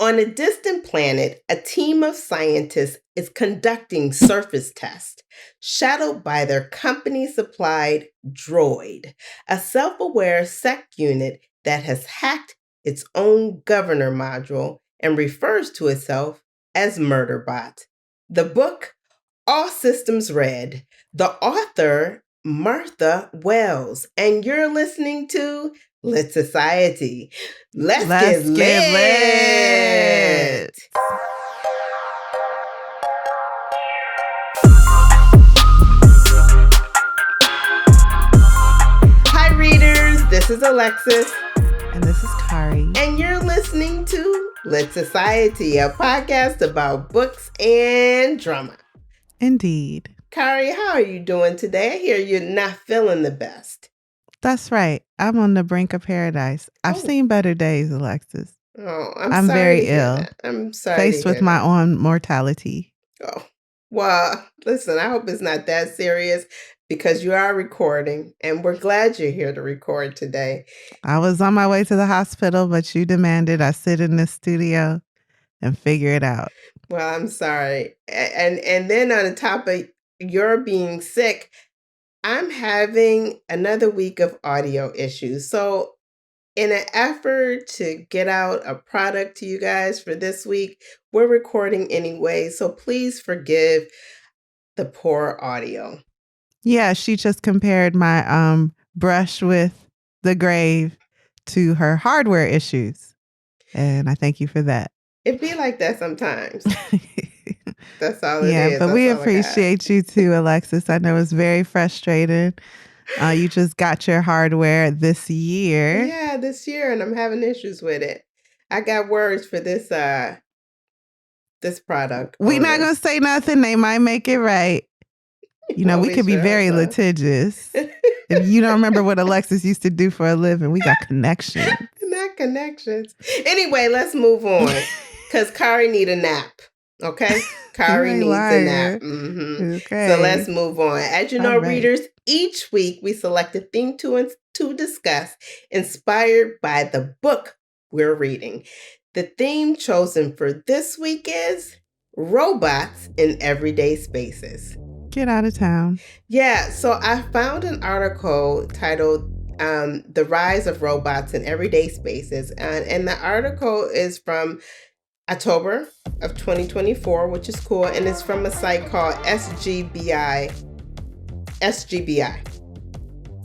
On a distant planet, a team of scientists is conducting surface tests, shadowed by their company-supplied droid, a self-aware sec unit that has hacked its own governor module and refers to itself as Murderbot. The book, All Systems Read. The author, Martha Wells. And you're listening to Lit Society. Let's get lit. Hi, readers. This is Alexis. And this is Kari. And you're listening to Lit Society, a podcast about books and drama. Indeed. Kari, how are you doing today? I hear you're not feeling the best. That's right. I'm on the brink of paradise. I've seen better days, Alexis. Oh, I'm sorry very to hear ill. that. I'm sorry. Faced with my own mortality. Oh, well, listen, I hope it's not that serious because you are recording and we're glad you're here to record today. I was on my way to the hospital, but you demanded I sit in this studio and figure it out. Well, I'm sorry. And then on the top of your being sick, I'm having another week of audio issues. So in an effort to get out a product to you guys for this week, we're recording anyway. So please forgive the poor audio. Yeah, she just compared my brush with the grave to her hardware issues. And I thank you for that. It be like that sometimes. That's all it is. Yeah, but we appreciate you too, Alexis. I know it's very frustrating. You just got your hardware this year. Yeah, this year, and I'm having issues with it. I got words for this this product. We're not going to say nothing. They might make it right. You know, we could be very litigious. If you don't remember what Alexis used to do for a living, we got connections. Not connections. Anyway, let's move on. Because Kari need a nap. Okay? Kari needs a nap. Mm-hmm. Okay. So let's move on. As you know, readers, each week we select a theme to discuss inspired by the book we're reading. The theme chosen for this week is robots in everyday spaces. Get out of town. Yeah, so I found an article titled The Rise of Robots in Everyday Spaces. And the article is from October of 2024, which is cool. And it's from a site called SGBI.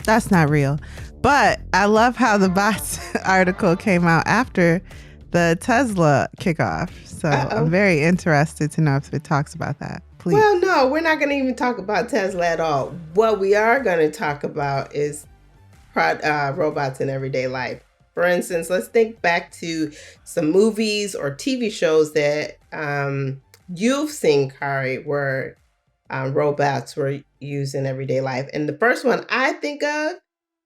That's not real. But I love how the bots article came out after the Tesla kickoff. So I'm very interested to know if it talks about that. Please. Well, no, we're not going to even talk about Tesla at all. What we are going to talk about is robots in everyday life. For instance, let's think back to some movies or TV shows that you've seen, Kari, where robots were used in everyday life. And the first one I think of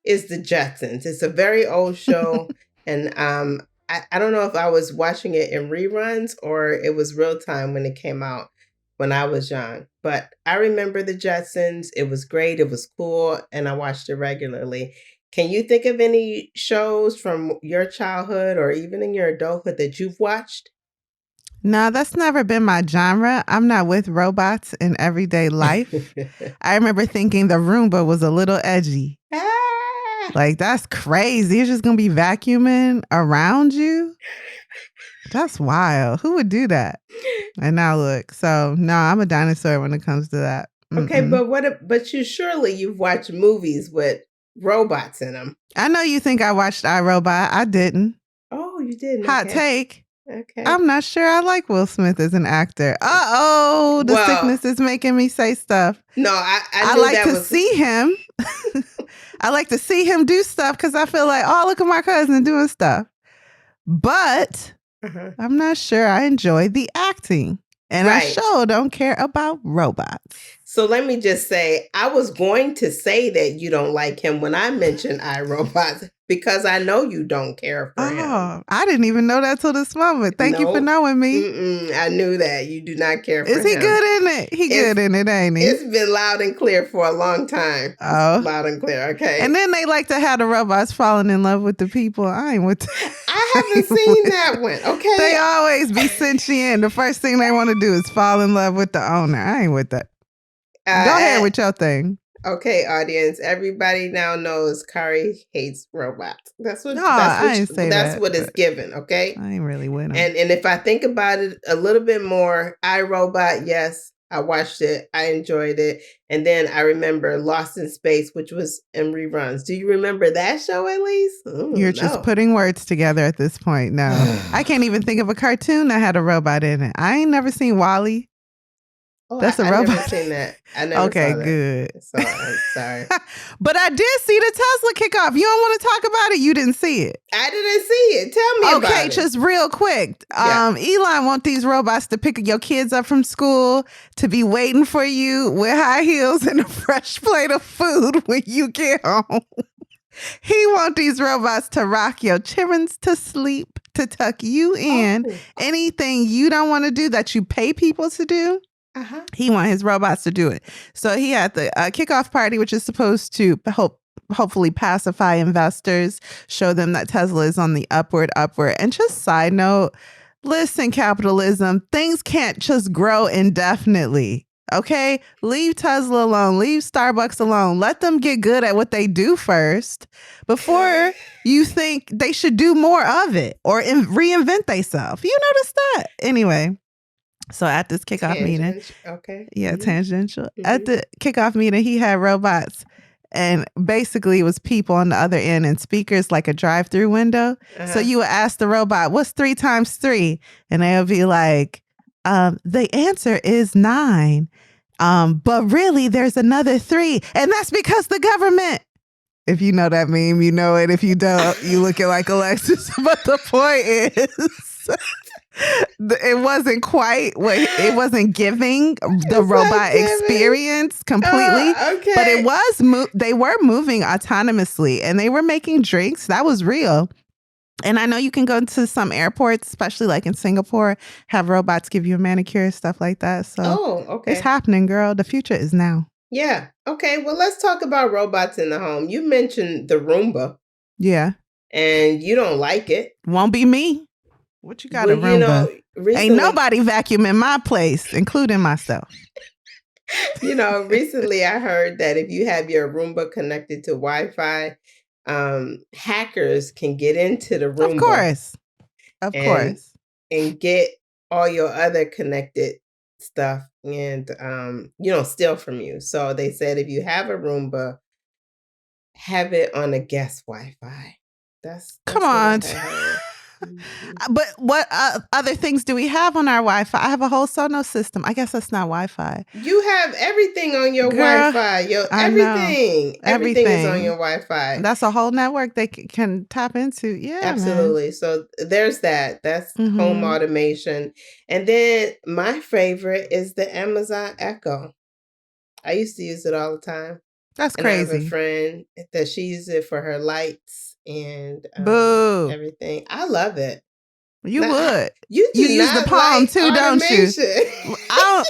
is The Jetsons. It's a very old show. And I don't know if I was watching it in reruns or it was real time when it came out when I was young. But I remember The Jetsons. It was great. It was cool. And I watched it regularly. Can you think of any shows from your childhood or even in your adulthood that you've watched? No, that's never been my genre. I'm not with robots in everyday life. I remember thinking the Roomba was a little edgy. Like, that's crazy. It's just going to be vacuuming around you. That's wild. Who would do that? And now look. So, no, I'm a dinosaur when it comes to that. Okay, but you've watched movies with robots in them. I know you think I watched iRobot. I didn't. Oh, you didn't. Hot take. Okay. I'm not sure I like Will Smith as an actor. The sickness is making me say stuff. No, I like to see him. I like to see him do stuff because I feel like, oh, look at my cousin doing stuff. But I'm not sure I enjoy the acting. And I sure don't care about robots. So let me just say, I was going to say that you don't like him when I mentioned iRobot. because I know you don't care for him. Oh, I didn't even know that till this moment. Thank you for knowing me. I knew that. You do not care for him. Is he good in it? He good in it, ain't he? It's been loud and clear for a long time. Oh. Loud and clear, okay. And then they like to have the robots falling in love with the people. I ain't with that. I haven't seen that one, okay? They always be sentient. The first thing they want to do is fall in love with the owner. I ain't with that. Go ahead with your thing. Okay, audience. Everybody now knows Kari hates robots. That's what it's given, okay? I ain't really with them. And if I think about it a little bit more, iRobot, yes, I watched it. I enjoyed it. And then I remember Lost in Space, which was in reruns. Do you remember that show at least? You're just putting words together at this point. No. I can't even think of a cartoon that had a robot in it. I ain't never seen WALL-E. Oh, that's a robot. I never seen that. I never okay, saw that. Good. So I'm sorry. But I did see the Tesla kickoff. You don't want to talk about it? You didn't see it. I didn't see it. Tell me about it. Okay, just real quick. Elon want these robots to pick your kids up from school, to be waiting for you with high heels and a fresh plate of food when you get home. He want these robots to rock your children to sleep, to tuck you in. Anything you don't want to do that you pay people to do. He want his robots to do it. So he had the kickoff party, which is supposed to hopefully pacify investors, show them that Tesla is on the upward. And just side note, listen, capitalism, things can't just grow indefinitely. Okay? Leave Tesla alone. Leave Starbucks alone. Let them get good at what they do first before you think they should do more of it or reinvent themselves. You notice that? Anyway. So at this kickoff meeting, tangential. At the kickoff meeting, he had robots, and basically it was people on the other end and speakers like a drive-through window. So you would ask the robot, "What's 3 times 3?" And they'll be like, "The answer is 9, but really there's another 3, and that's because the government." If you know that meme, you know it. If you don't, you looking like Alexis. But the point is, it wasn't quite what it wasn't giving the robot experience completely. But it was they were moving autonomously and they were making drinks. That was real. And I know you can go to some airports, especially like in Singapore, have robots give you a manicure, stuff like that. So it's happening, girl. The future is now. Yeah. Okay. Well, let's talk about robots in the home. You mentioned the Roomba. Yeah. And you don't like it. Won't be me. What you got a Roomba? Ain't nobody vacuuming my place, including myself. Recently I heard that if you have your Roomba connected to Wi-Fi, hackers can get into the Roomba. Of course. And get all your other connected stuff and steal from you. So they said if you have a Roomba, have it on a guest Wi-Fi. That's come on. But what other things do we have on our Wi-Fi? I have a whole Sonos system. I guess that's not Wi-Fi. You have everything on your Wi-Fi. Everything is on your Wi-Fi. That's a whole network they can tap into. Yeah, absolutely. Man. So there's that. That's home automation. And then my favorite is the Amazon Echo. I used to use it all the time. That's crazy. I have a friend that she uses it for her lights and everything. I love it. You would. You use the palm too, don't you? I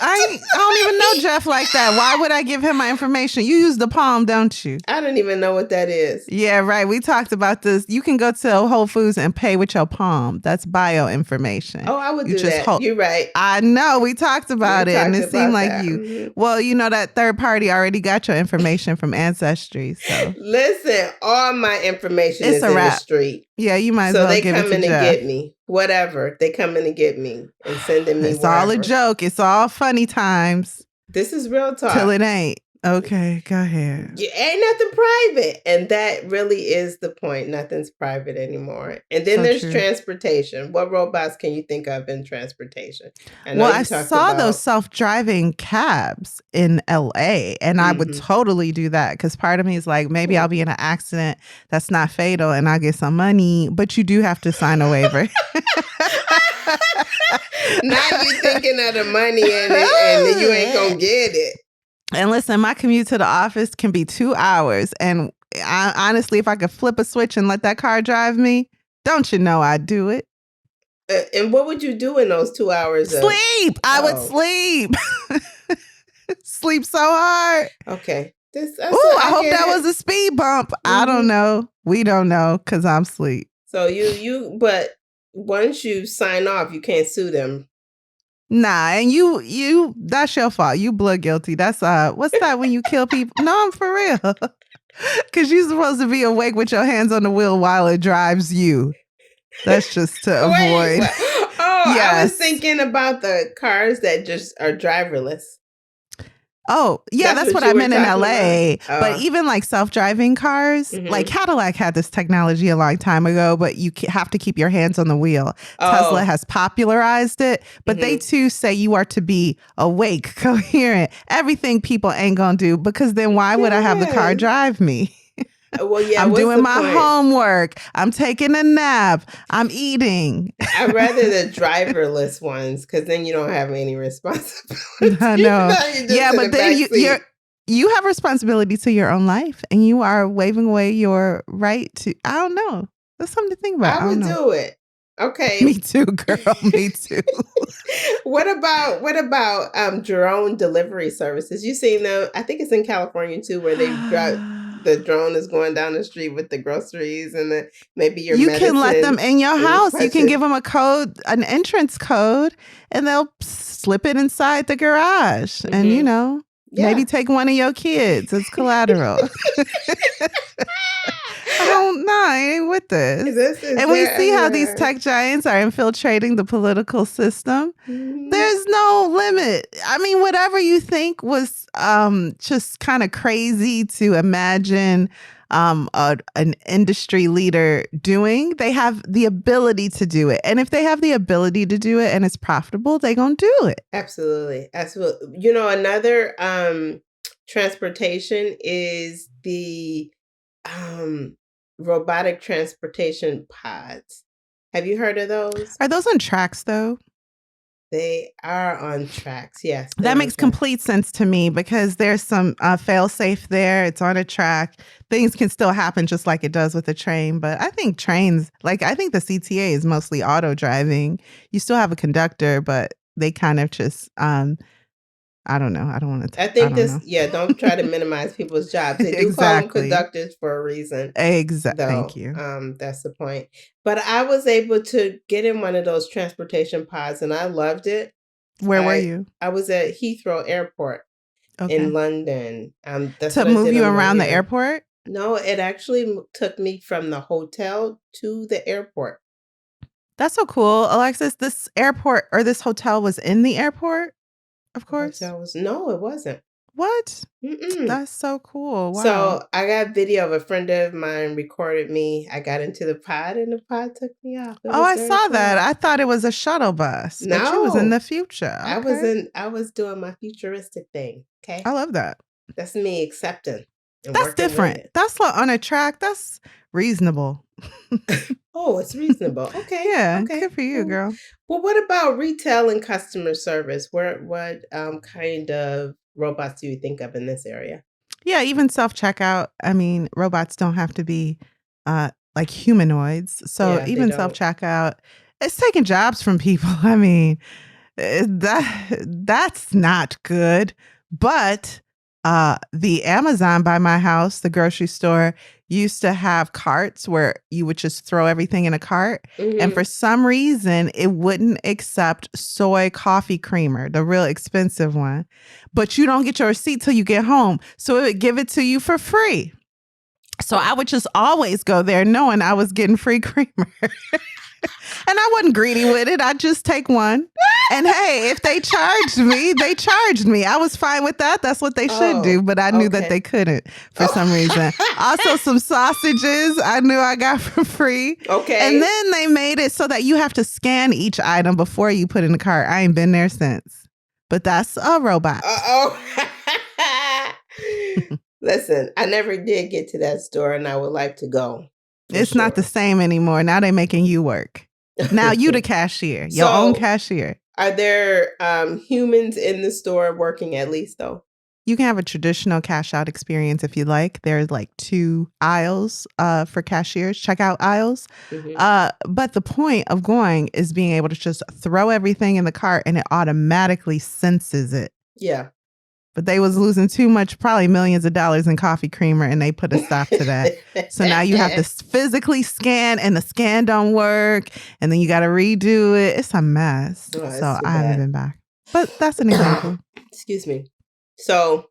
don't even know Jeff like that. Why would I give him my information? You use the palm, don't you? I don't even know what that is. Yeah, right. We talked about this. You can go to Whole Foods and pay with your palm. That's bio information. Oh, I would do that. You're right. I know. We talked about it, and it seemed like you. Mm-hmm. Well, that third party already got your information from Ancestry. So listen, all my information is in the street. Yeah, you might as well give it to Jeff. So they come in and get me. Whatever. They come in and get me and sending me It's all a joke. It's all funny times. This is real talk. Till it ain't. Okay, go ahead. Ain't nothing private. And that really is the point. Nothing's private anymore. And then there's transportation. What robots can you think of in transportation? I saw those self-driving cabs in LA, and I would totally do that because part of me is like, maybe I'll be in an accident that's not fatal and I'll get some money, but you do have to sign a waiver. Now you thinking of the money and you ain't gonna get it. And listen, my commute to the office can be 2 hours. And honestly, if I could flip a switch and let that car drive me, don't you know I'd do it? And what would you do in those 2 hours? Sleep. I would sleep. Sleep so hard. Okay. I hope that was a speed bump. Mm-hmm. I don't know. We don't know because I'm asleep. So but once you sign off, you can't sue them. Nah, and you that's your fault. You blood guilty. That's what's that when you kill people? No, I'm for real. Cause you're supposed to be awake with your hands on the wheel while it drives you. That's just to avoid. Yes. I was thinking about the cars that just are driverless. Oh, yeah, that's what I meant in LA. But even like self-driving cars, like Cadillac had this technology a long time ago, but you have to keep your hands on the wheel. Tesla has popularized it, but they too say you are to be awake, coherent, everything people ain't gonna do, because then why would I have the car drive me? Well, yeah, I'm doing my homework. I'm taking a nap. I'm eating. I'd rather the driverless ones because then you don't have any responsibility. I know. Yeah, but then you have responsibility to your own life, and you are waving away your right to. I don't know. That's something to think about. I would do it. Okay. Me too, girl. Me too. What about drone delivery services? You seen them? I think it's in California too, where they drive. The drone is going down the street with the groceries and maybe your medicine. You can let them in your house. You can give them a code, an entrance code, and they'll slip it inside the garage. And, maybe take one of your kids as collateral. I don't know. I ain't with this. We see how these tech giants are infiltrating the political system. Mm-hmm. There's no limit. I mean, whatever you think was just kind of crazy to imagine an industry leader doing, they have the ability to do it. And if they have the ability to do it and it's profitable, they're going to do it. Absolutely. Absolutely. Another transportation is the robotic transportation pods. Have you heard of those? Are those on tracks though? They are on tracks, yes. That makes complete sense to me because there's some fail-safe there. It's on a track. Things can still happen just like it does with a train. But I think trains, I think the CTA is mostly auto driving. You still have a conductor, but they kind of just, I don't know. I don't want to. I think don't try to minimize people's jobs. They do call them conductors for a reason. Exactly. Thank you. That's the point. But I was able to get in one of those transportation pods and I loved it. Where were you? I was at Heathrow Airport in London. To move you around the airport? No, it actually took me from the hotel to the airport. That's so cool. Alexis, this airport or this hotel was in the airport? Of course. No, it wasn't. What? That's so cool. Wow. So I got video of a friend of mine recorded me. I got into the pod and the pod took me off. I saw that. I thought it was a shuttle bus. No, but you was in the future. Okay. I was doing my futuristic thing. Okay. I love that. That's me accepting. That's different. That's on a track. That's reasonable. Oh, it's reasonable. Okay. Yeah. Okay. Good for you, girl. Well, what about retail and customer service? What kind of robots do you think of in this area? Yeah, even self-checkout. I mean, robots don't have to be like humanoids. So even self-checkout, it's taking jobs from people. I mean, that's not good. But the Amazon by my house, the grocery store, used to have carts where you would just throw everything in a cart. Mm-hmm. And for some reason, it wouldn't accept soy coffee creamer, the real expensive one. But you don't get your receipt till you get home. So it would give it to you for free. So I would just always go there knowing I was getting free creamer. And I wasn't greedy with it. I'd just take one. And hey, if they charged me, they charged me. I was fine with that. That's what they should do. But I knew that they couldn't for some reason. Also, some sausages I knew I got for free. Okay. And then they made it so that you have to scan each item before you put in the cart. I ain't been there since. But that's a robot. Listen, I never did get to that store and I would like to go. It's not the same anymore. Now they're making you work. Now you the cashier, your own cashier. Are there humans in the store working at least though? You can have a traditional cash out experience if you like. There's like 2 aisles for cashiers, checkout aisles. But the point of going is being able to just throw everything in the cart and it automatically senses it. Yeah. But they was losing too much, probably millions of dollars in coffee creamer, and they put a stop to that. So now you have to physically scan, and the scan don't work, and then you got to redo it. It's a mess. So I haven't been back. But that's an example. Excuse me. So,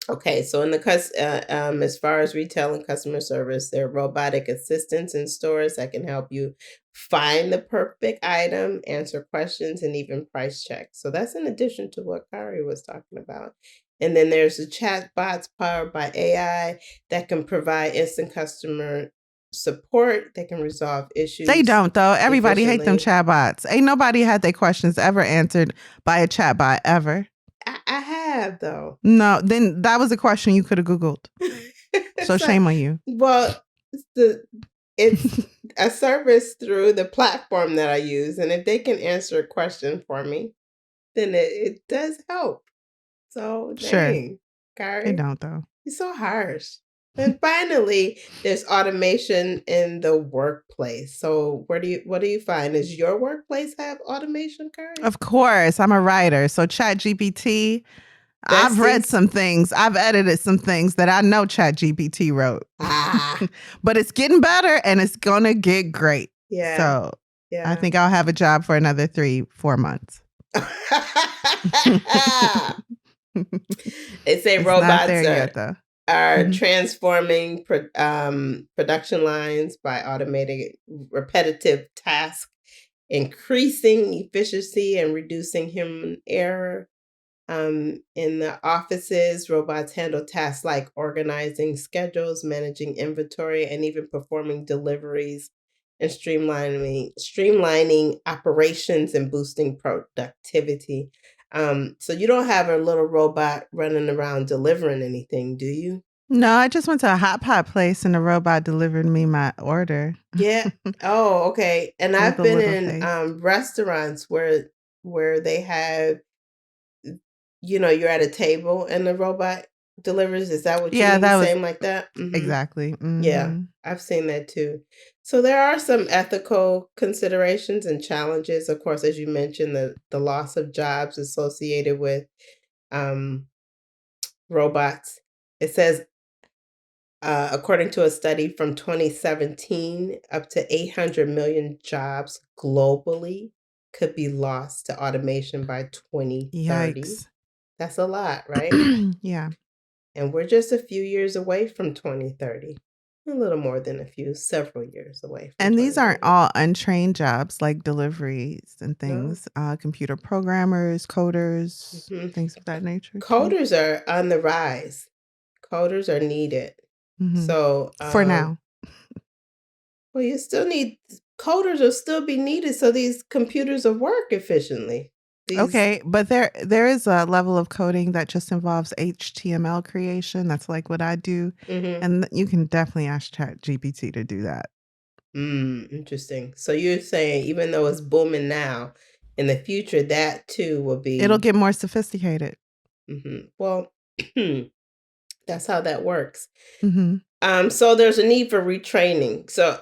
okay. So in the as far as retail and customer service, there are robotic assistants in stores that can help you find the perfect item, answer questions, and even price check. So that's in addition to what Kari was talking about. And then there's the chat bots powered by AI that can provide instant customer support. They can resolve issues. They don't, though. Everybody hate them chat bots. Ain't nobody had their questions ever answered by a chat bot ever. I have, though. No, then that was a question you could have Googled. So shame on you. Well, it's a service through the platform that I use. And if they can answer a question for me, then it does help. So, dang, Kari. They don't, though. You're so harsh. And finally, there's automation in the workplace. So what do you find? Does your workplace have automation, Kari? Of course. I'm a writer. So ChatGPT, I've read some things. I've edited some things that I know ChatGPT wrote. But it's getting better and it's going to get great. Yeah. So I think I'll have a job for another 3-4 months. They say it's robots not there yet, though. Are transforming production lines by automating repetitive tasks, increasing efficiency and reducing human error. In the offices, robots handle tasks like organizing schedules, managing inventory, and even performing deliveries and streamlining operations and boosting productivity. So you don't have a little robot running around delivering anything, do you? No, I just went to a hot pot place and the robot delivered me my order. Yeah. Oh, okay. And I've been in restaurants where they have, you're at a table and the robot delivers. Is that what you mean? Same like that? Mm-hmm. Exactly. Mm-hmm. Yeah, I've seen that too. So there are some ethical considerations and challenges. Of course, as you mentioned, the loss of jobs associated with robots. It says, according to a study from 2017, up to 800 million jobs globally could be lost to automation by 2030. Yikes. That's a lot, right? Yeah. And we're just a few years away from 2030. A little more than several years away. And these aren't all untrained jobs like deliveries and things. No. Computer programmers, coders, things of that nature. Coders are on the rise. Coders are needed. Mm-hmm. So for now. Well, you still need coders will still be needed so these computers will work efficiently. Okay, but there is a level of coding that just involves HTML creation. That's like what I do. Mm-hmm. And you can definitely ask ChatGPT to do that. Interesting. So you're saying even though it's booming now, in the future, that too will be... It'll get more sophisticated. Mm-hmm. Well, that's how that works. Mm-hmm. So there's a need for retraining. So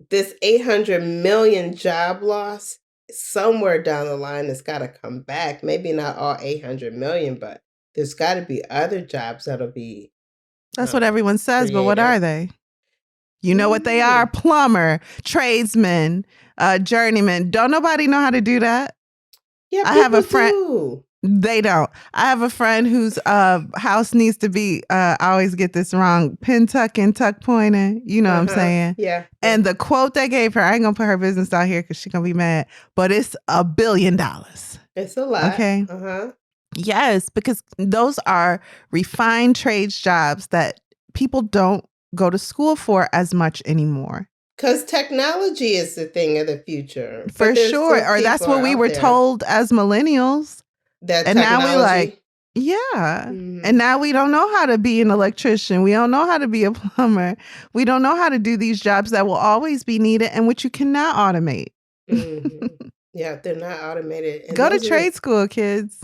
this 800 million job loss, somewhere down the line, it's got to come back. Maybe not all 800 million, but there's got to be other jobs that'll be. That's what everyone says, but what are they? You know what they are? Plumber, tradesman, journeyman. Don't nobody know how to do that. Yeah, I have a friend. Do. They don't. I have a friend whose house needs to be, I always get this wrong, pin tucking, tuck pointing. You know what I'm saying? Yeah. And the quote they gave her, I ain't going to put her business out here because she's going to be mad, but it's $1 billion. It's a lot. Okay. Yes, because those are refined trades jobs that people don't go to school for as much anymore. Because technology is the thing of the future. For sure. Or that's what we were told as millennials. That and technology. Now we like, yeah. And now we don't know how to be an electrician. We don't know how to be a plumber. We don't know how to do these jobs that will always be needed and which you cannot automate. Yeah, they're not automated. And go to trade school, kids.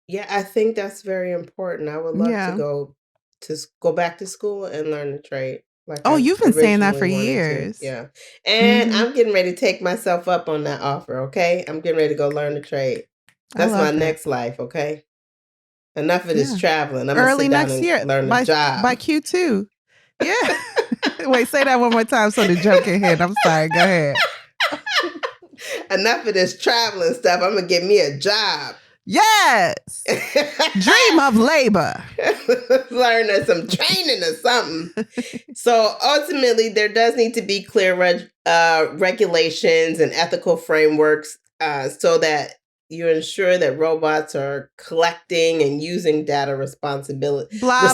Yeah, I think that's very important. I would love to Yeah. go back to school and learn the trade like Oh, I you've been saying that originally for wanted to. years. Yeah. And Hmm. I'm getting ready to take myself up on that offer, okay? I'm getting ready to go learn the trade. I That's my love that. next life, okay? Enough of this Yeah. traveling. I'm gonna Early sit down next and year learn a by job. Q2. Yeah. Wait, say that one more time so the joke can hit. I'm sorry. Go ahead. Enough of this traveling stuff. I'm gonna get me a job. Yes. Dream of labor. Learn some training or something. So ultimately, there does need to be clear regulations and ethical frameworks so that you ensure that robots are collecting and using data Blah,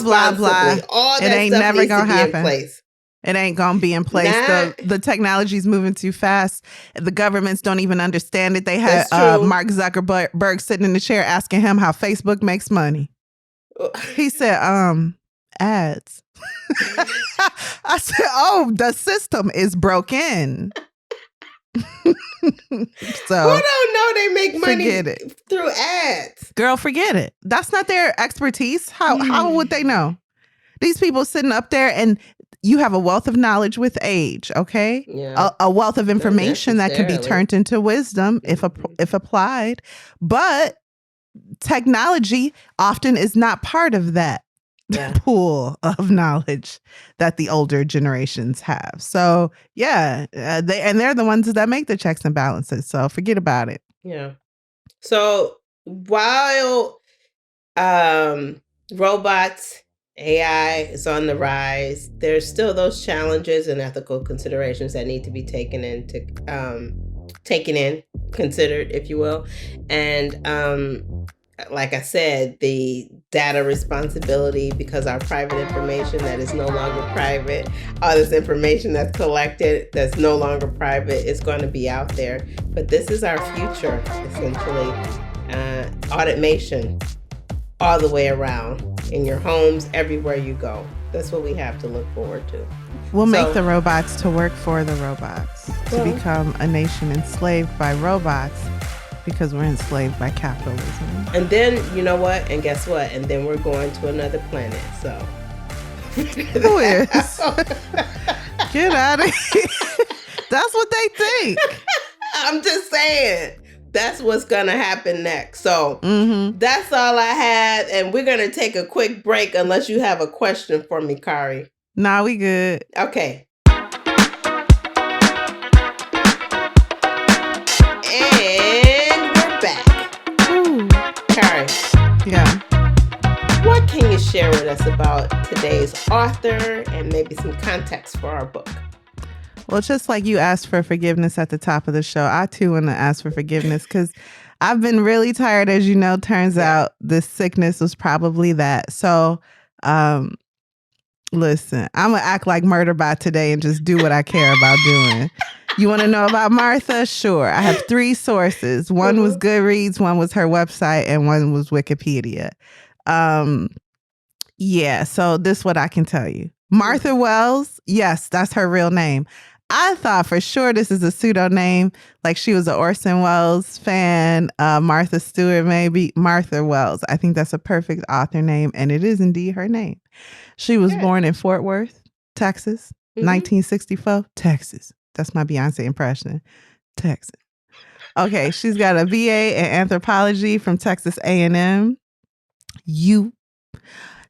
blah, blah. responsibly. All It that ain't stuff never needs to gonna be in happen. place. It ain't gonna be in place. Not, The technology's moving too fast. The governments don't even understand it. They had that's true. Mark Zuckerberg sitting in the chair asking him how Facebook makes money. He said, ads. I said, oh, the system is broken. So who don't know they make money forget it. through ads? Girl, forget it. That's not their expertise. How would they know? These people sitting up there, and you have a wealth of knowledge with age, okay? Yeah. A wealth of information that could be necessarily. turned into wisdom if applied. But technology often is not part of that Yeah. pool of knowledge that the older generations have. So yeah, they're the ones that make the checks and balances. So forget about it. Yeah. So while robots, AI is on the rise, there's still those challenges and ethical considerations that need to be considered, if you will. And like I said, the data responsibility, because our private information that is no longer private, all this information that's collected that's no longer private is going to be out there. But this is our future, essentially. Automation all the way around in your homes, everywhere you go. That's what we have to look forward to. We'll make the robots to work for the robots, to become a nation enslaved by robots because we're enslaved by capitalism. And then, you know what? And guess what? And then we're going to another planet. So who is? Get out of here. That's what they think. I'm just saying. That's what's going to happen next. So that's all I had. And we're going to take a quick break unless you have a question for me, Kari. Nah, we good. Okay. And we're back. Ooh. Kari. Yeah. What can you share with us about today's author and maybe some context for our book? Well, just like you asked for forgiveness at the top of the show, I too want to ask for forgiveness because I've been really tired. As you know, turns out this sickness was probably that. So, listen, I'm going to act like Murderbot today and just do what I care about doing. You want to know about Martha? Sure. I have 3 sources. One was Goodreads, one was her website, and one was Wikipedia. Yeah, so this is what I can tell you. Martha Wells, yes, that's her real name. I thought for sure this is a pseudonym, like she was an Orson Welles fan, Martha Stewart maybe. Martha Wells. I think that's a perfect author name, and it is indeed her name. She was born in Fort Worth, Texas, 1964, Texas. That's my Beyonce impression. Texas. Okay, she's got a BA in anthropology from Texas A&M.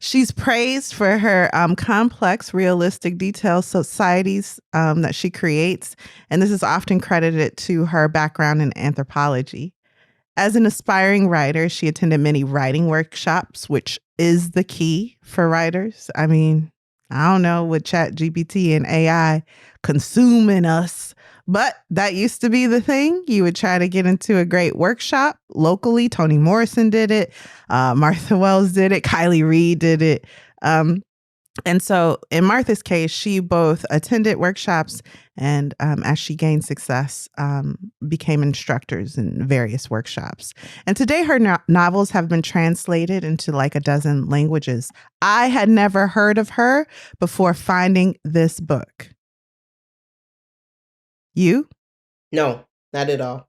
She's praised for her complex, realistic, detailed societies that she creates, and this is often credited to her background in anthropology. As an aspiring writer, she attended many writing workshops, which is the key for writers. I mean, I don't know, with ChatGPT and AI consuming us, but that used to be the thing. You would try to get into a great workshop locally. Toni Morrison did it. Martha Wells did it. Kylie Reid did it. And so in Martha's case, she both attended workshops and as she gained success, became instructors in various workshops. And today her novels have been translated into like a dozen languages. I had never heard of her before finding this book. You? No, not at all.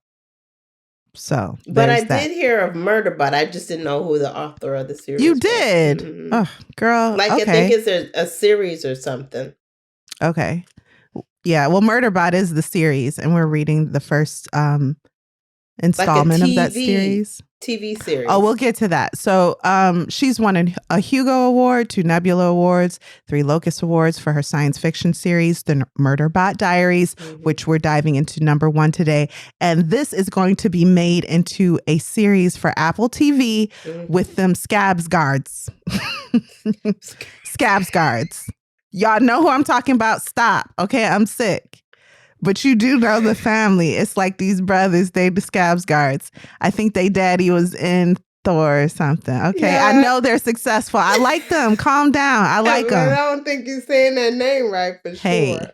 So, but I there's that. did hear of Murderbot. I just didn't know who the author of the series You was. did? Mhm. Oh, girl. Like, I Okay. think it's a series or something. Okay. Yeah. Well, Murderbot is the series, and we're reading the first installment of that series. TV series. Oh, we'll get to that. So she's won a Hugo Award, 2 Nebula Awards, 3 Locus Awards for her science fiction series, The Murderbot Diaries, which we're diving into number 1 today. And this is going to be made into a series for Apple TV with them Scabs guards. Scabs guards. Y'all know who I'm talking about? Stop. Okay, I'm sick. But you do know the family. It's like these brothers, they the Scabs guards. I think they daddy was in Thor or something. Okay. Yeah. I know they're successful. I like them. Calm down. I like them. I don't think you're saying that name right for sure.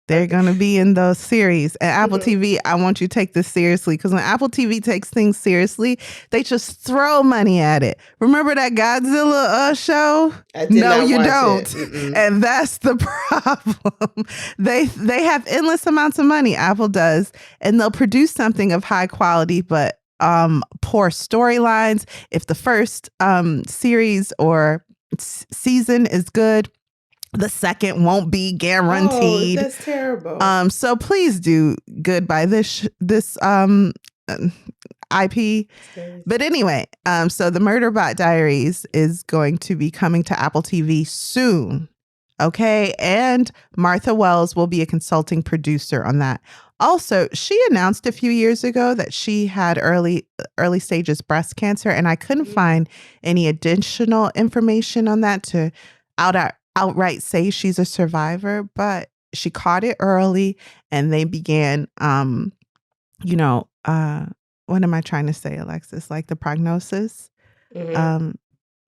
They're going to be in those series. And Apple TV, I want you to take this seriously, because when Apple TV takes things seriously, they just throw money at it. Remember that Godzilla show? No, you don't. And that's the problem. They have endless amounts of money, Apple does, and they'll produce something of high quality, but poor storylines. If the first series or season is good, the second won't be guaranteed. Oh, that's terrible. So please do good by this IP. But anyway, so the Murderbot Diaries is going to be coming to Apple TV soon. Okay, and Martha Wells will be a consulting producer on that. Also, she announced a few years ago that she had early stages breast cancer, and I couldn't find any additional information on that to outright say she's a survivor, but she caught it early, and they began, what am I trying to say, Alexis? Like the prognosis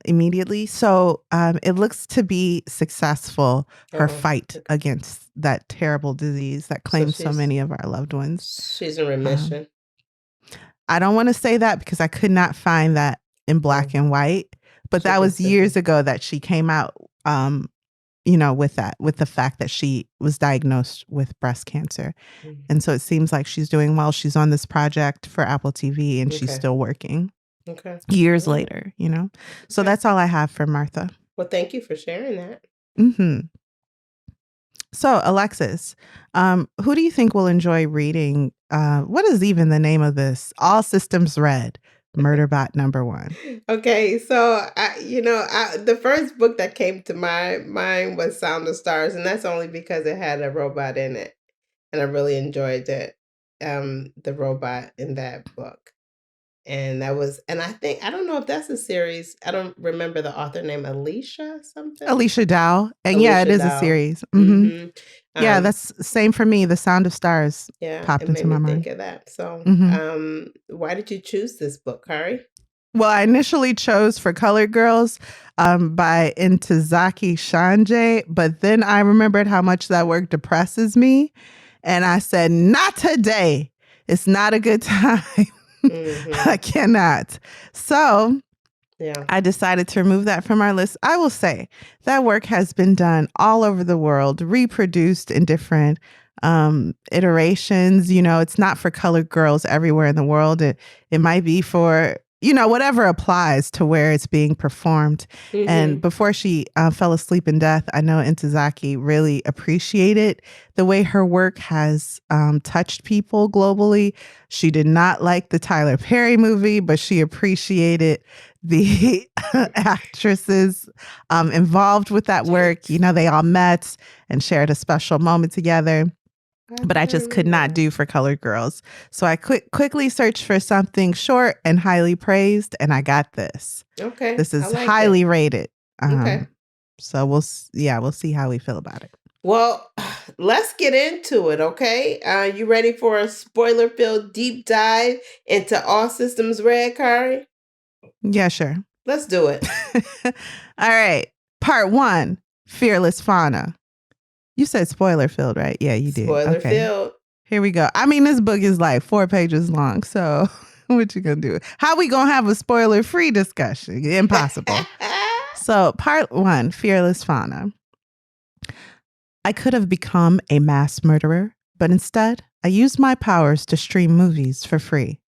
immediately. So it looks to be successful, her fight against that terrible disease that claims so many of our loved ones. She's in remission. I don't want to say that because I could not find that in black and white, but that was years ago that she came out with the fact that she was diagnosed with breast cancer. And so it seems like she's doing well. She's on this project for Apple TV, and she's still working years later, So that's all I have for Martha. Well, thank you for sharing that. So, Alexis, who do you think will enjoy reading? What is even the name of this? All Systems Read. Murderbot number 1. Okay, so the first book that came to my mind was Sound of Stars, and that's only because it had a robot in it, and I really enjoyed it. The robot in that book, and I don't know if that's a series. I don't remember the author name. Alicia something. Alicia Dow, and it is a series. Yeah, that's same for me. The Sound of Stars popped into my mind. Think of that. So, why did you choose this book, Kari? Well, I initially chose For Colored Girls by Ntozake Shange, but then I remembered how much that work depresses me, and I said, not today. It's not a good time. I cannot. So I decided to remove that from our list. I will say that work has been done all over the world, reproduced in different iterations. It's not for colored girls everywhere in the world. It might be for, whatever applies to where it's being performed. And before she fell asleep in death, I know Ntozake really appreciated the way her work has touched people globally. She did not like the Tyler Perry movie, but she appreciated the actresses involved with that work. They all met and shared a special moment together. But I just could not do For Colored Girls. So I quickly searched for something short and highly praised, and I got this. Okay. This is highly rated. So we'll see how we feel about it. Well, let's get into it, okay? You ready for a spoiler-filled deep dive into All Systems Read, Kari? Yeah, sure. Let's do it. All right. Part 1, Fearless Fauna. You said spoiler-filled, right? Yeah, you did. Spoiler-filled. Here we go. I mean, this book is like 4 pages long, so what you gonna do? How we gonna have a spoiler-free discussion? Impossible. So, Part 1, Fearless Fauna. I could have become a mass murderer, but instead, I used my powers to stream movies for free.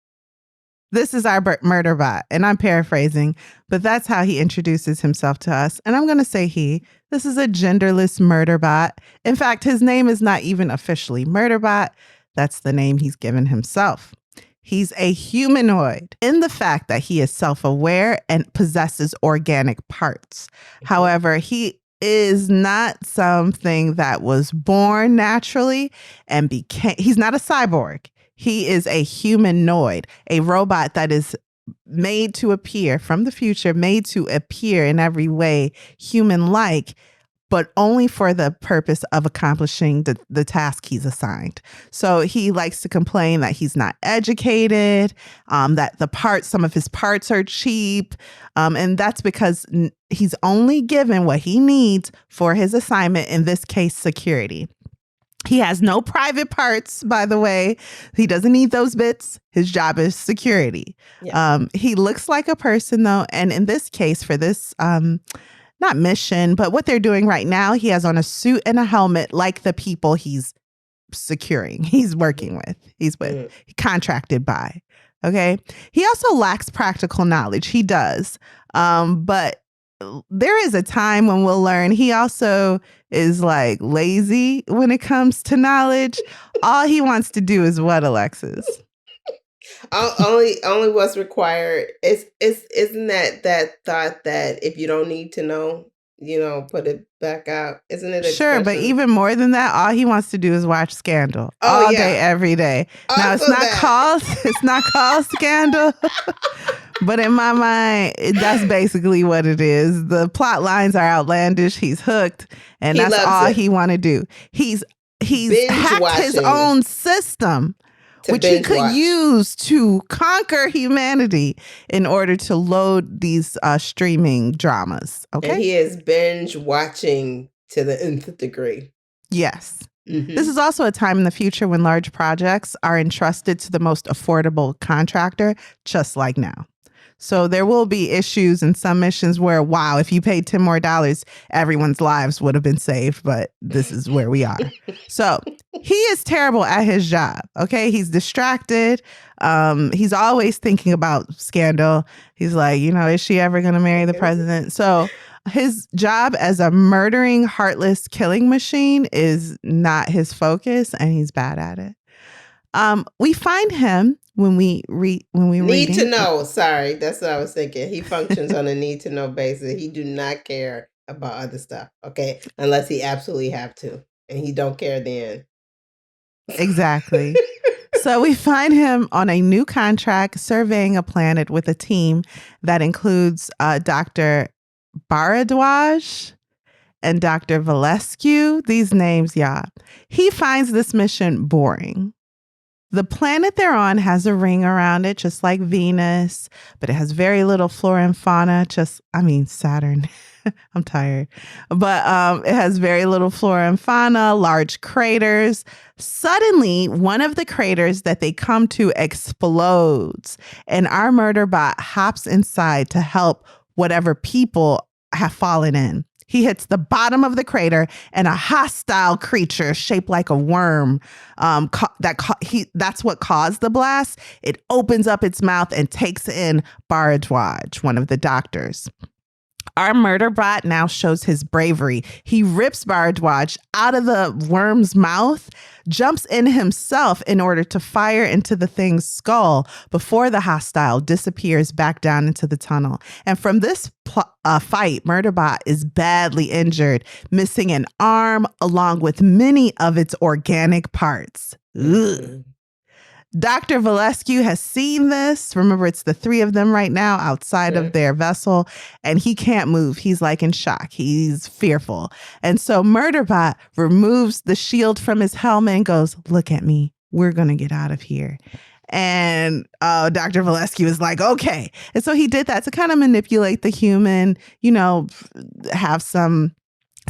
This is our Murderbot. And I'm paraphrasing, but that's how he introduces himself to us. And I'm going to say he. This is a genderless Murderbot. In fact, his name is not even officially Murderbot. That's the name he's given himself. He's a humanoid in the fact that he is self-aware and possesses organic parts. However, he is not something that was born naturally and became, he's not a cyborg. He is a humanoid, a robot that is made to appear from the future, made to appear in every way human-like, but only for the purpose of accomplishing the task he's assigned. So he likes to complain that he's not educated, that some of his parts are cheap. And that's because he's only given what he needs for his assignment, in this case, security. He has no private parts, by the way. He doesn't need those bits. His job is security. Yeah. He looks like a person, though. And in this case, for this, not mission, but what they're doing right now, he has on a suit and a helmet like the people he's securing, he's working with, he's contracted by. Okay. He also lacks practical knowledge. He does. But there is a time when we'll learn he also is like lazy when it comes to knowledge. All he wants to do is what, Alexis? only what's required isn't that thought that if you don't need to know, put it back out. Isn't it? Sure, but even more than that, all he wants to do is watch Scandal all day, every day. Now it's not called Scandal. But in my mind, that's basically what it is. The plot lines are outlandish. He's hooked, and that's all he want to do. He's hacked his own system, which he could use to conquer humanity in order to load these streaming dramas. Okay, and he is binge watching to the nth degree. Yes. Mm-hmm. This is also a time in the future when large projects are entrusted to the most affordable contractor, just like now. So there will be issues in some missions where, wow, if you paid $10 more, everyone's lives would have been saved. But this is where we are. So he is terrible at his job. Okay. He's distracted. He's always thinking about Scandal. He's like, is she ever going to marry the president? So his job as a murdering, heartless killing machine is not his focus, and he's bad at it. We find him when we need to know. Sorry, that's what I was thinking. He functions on a need to know basis. He do not care about other stuff. Okay, unless he absolutely have to, and he don't care then. Exactly. So we find him on a new contract surveying a planet with a team that includes Dr. Bharadwaj and Dr. Valescu. These names, yeah. He finds this mission boring. The planet they're on has a ring around it, just like Venus, but it has very little flora and fauna. Saturn. I'm tired. But it has very little flora and fauna, large craters. Suddenly, one of the craters that they come to explodes, and our Murderbot hops inside to help whatever people have fallen in. He hits the bottom of the crater, and a hostile creature shaped like a worm, that's what caused the blast. It opens up its mouth and takes in Bharadwaj, one of the doctors. Our Murderbot now shows his bravery. He rips Bharadwaj out of the worm's mouth, jumps in himself in order to fire into the thing's skull before the hostile disappears back down into the tunnel. And from this fight, Murderbot is badly injured, missing an arm along with many of its organic parts. Ugh. Dr. Valescu has seen this. Remember, it's the three of them right now outside of their vessel, and he can't move. He's like in shock. He's fearful. And so Murderbot removes the shield from his helmet and goes, "Look at me. We're going to get out of here." And Dr. Valescu is like, okay. And so he did that to kind of manipulate the human, have some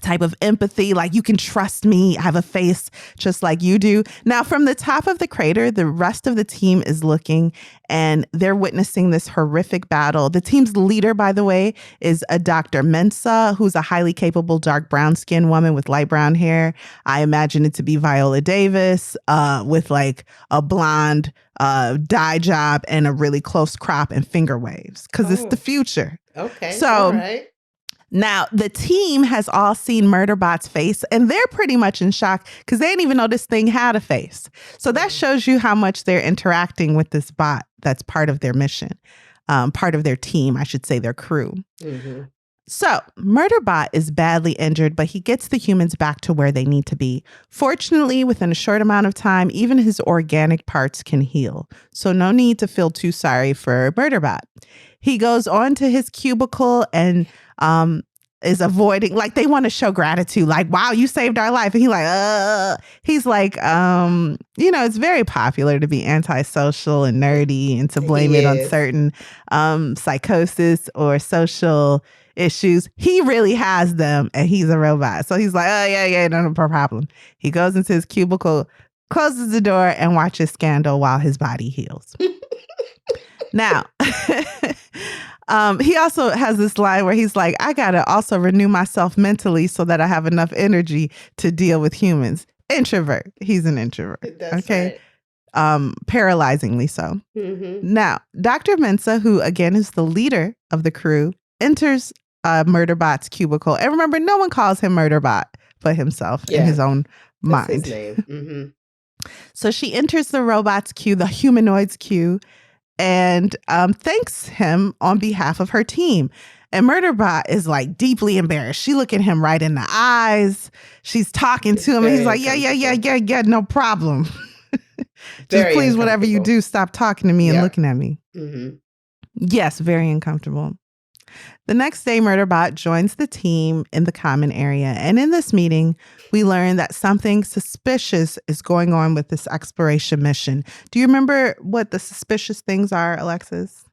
type of empathy, like you can trust me, I have a face just like you do. Now, from the top of the crater, the rest of the team is looking and they're witnessing this horrific battle. The team's leader, by the way, is a Dr. Mensa, who's a highly capable dark brown skinned woman with light brown hair. I imagine it to be Viola Davis with like a blonde dye job and a really close crop and finger waves because it's the future. Okay. So, all right. Now, the team has all seen Murderbot's face, and they're pretty much in shock because they didn't even know this thing had a face. So that shows you how much they're interacting with this bot that's part of their mission, part of their team, I should say, their crew. Mm-hmm. So Murderbot is badly injured, but he gets the humans back to where they need to be. Fortunately, within a short amount of time, even his organic parts can heal. So no need to feel too sorry for Murderbot. He goes on to his cubicle and is avoiding, like they want to show gratitude, like, wow, you saved our life. And he's like, it's very popular to be antisocial and nerdy and to blame it on certain psychosis or social issues. He really has them and he's a robot. So he's like, oh, yeah, no problem. He goes into his cubicle, closes the door and watches Scandal while his body heals. Now, he also has this line where he's like, I got to also renew myself mentally so that I have enough energy to deal with humans. Introvert. He's an introvert. That's okay. Right. Paralyzingly so. Mm-hmm. Now, Dr. Mensa, who again is the leader of the crew, enters Murderbot's cubicle. And remember, no one calls him Murderbot but himself in his own mind. That's his name. Mm-hmm. So she enters the robot's queue, the humanoid's queue, and thanks him on behalf of her team. And Murderbot is like deeply embarrassed. She look at him right in the eyes. She's talking to him and he's like, yeah, no problem. Just please, whatever you do, stop talking to me and looking at me. Mm-hmm. Yes, very uncomfortable. The next day, Murderbot joins the team in the common area. And in this meeting, we learn that something suspicious is going on with this exploration mission. Do you remember what the suspicious things are, Alexis?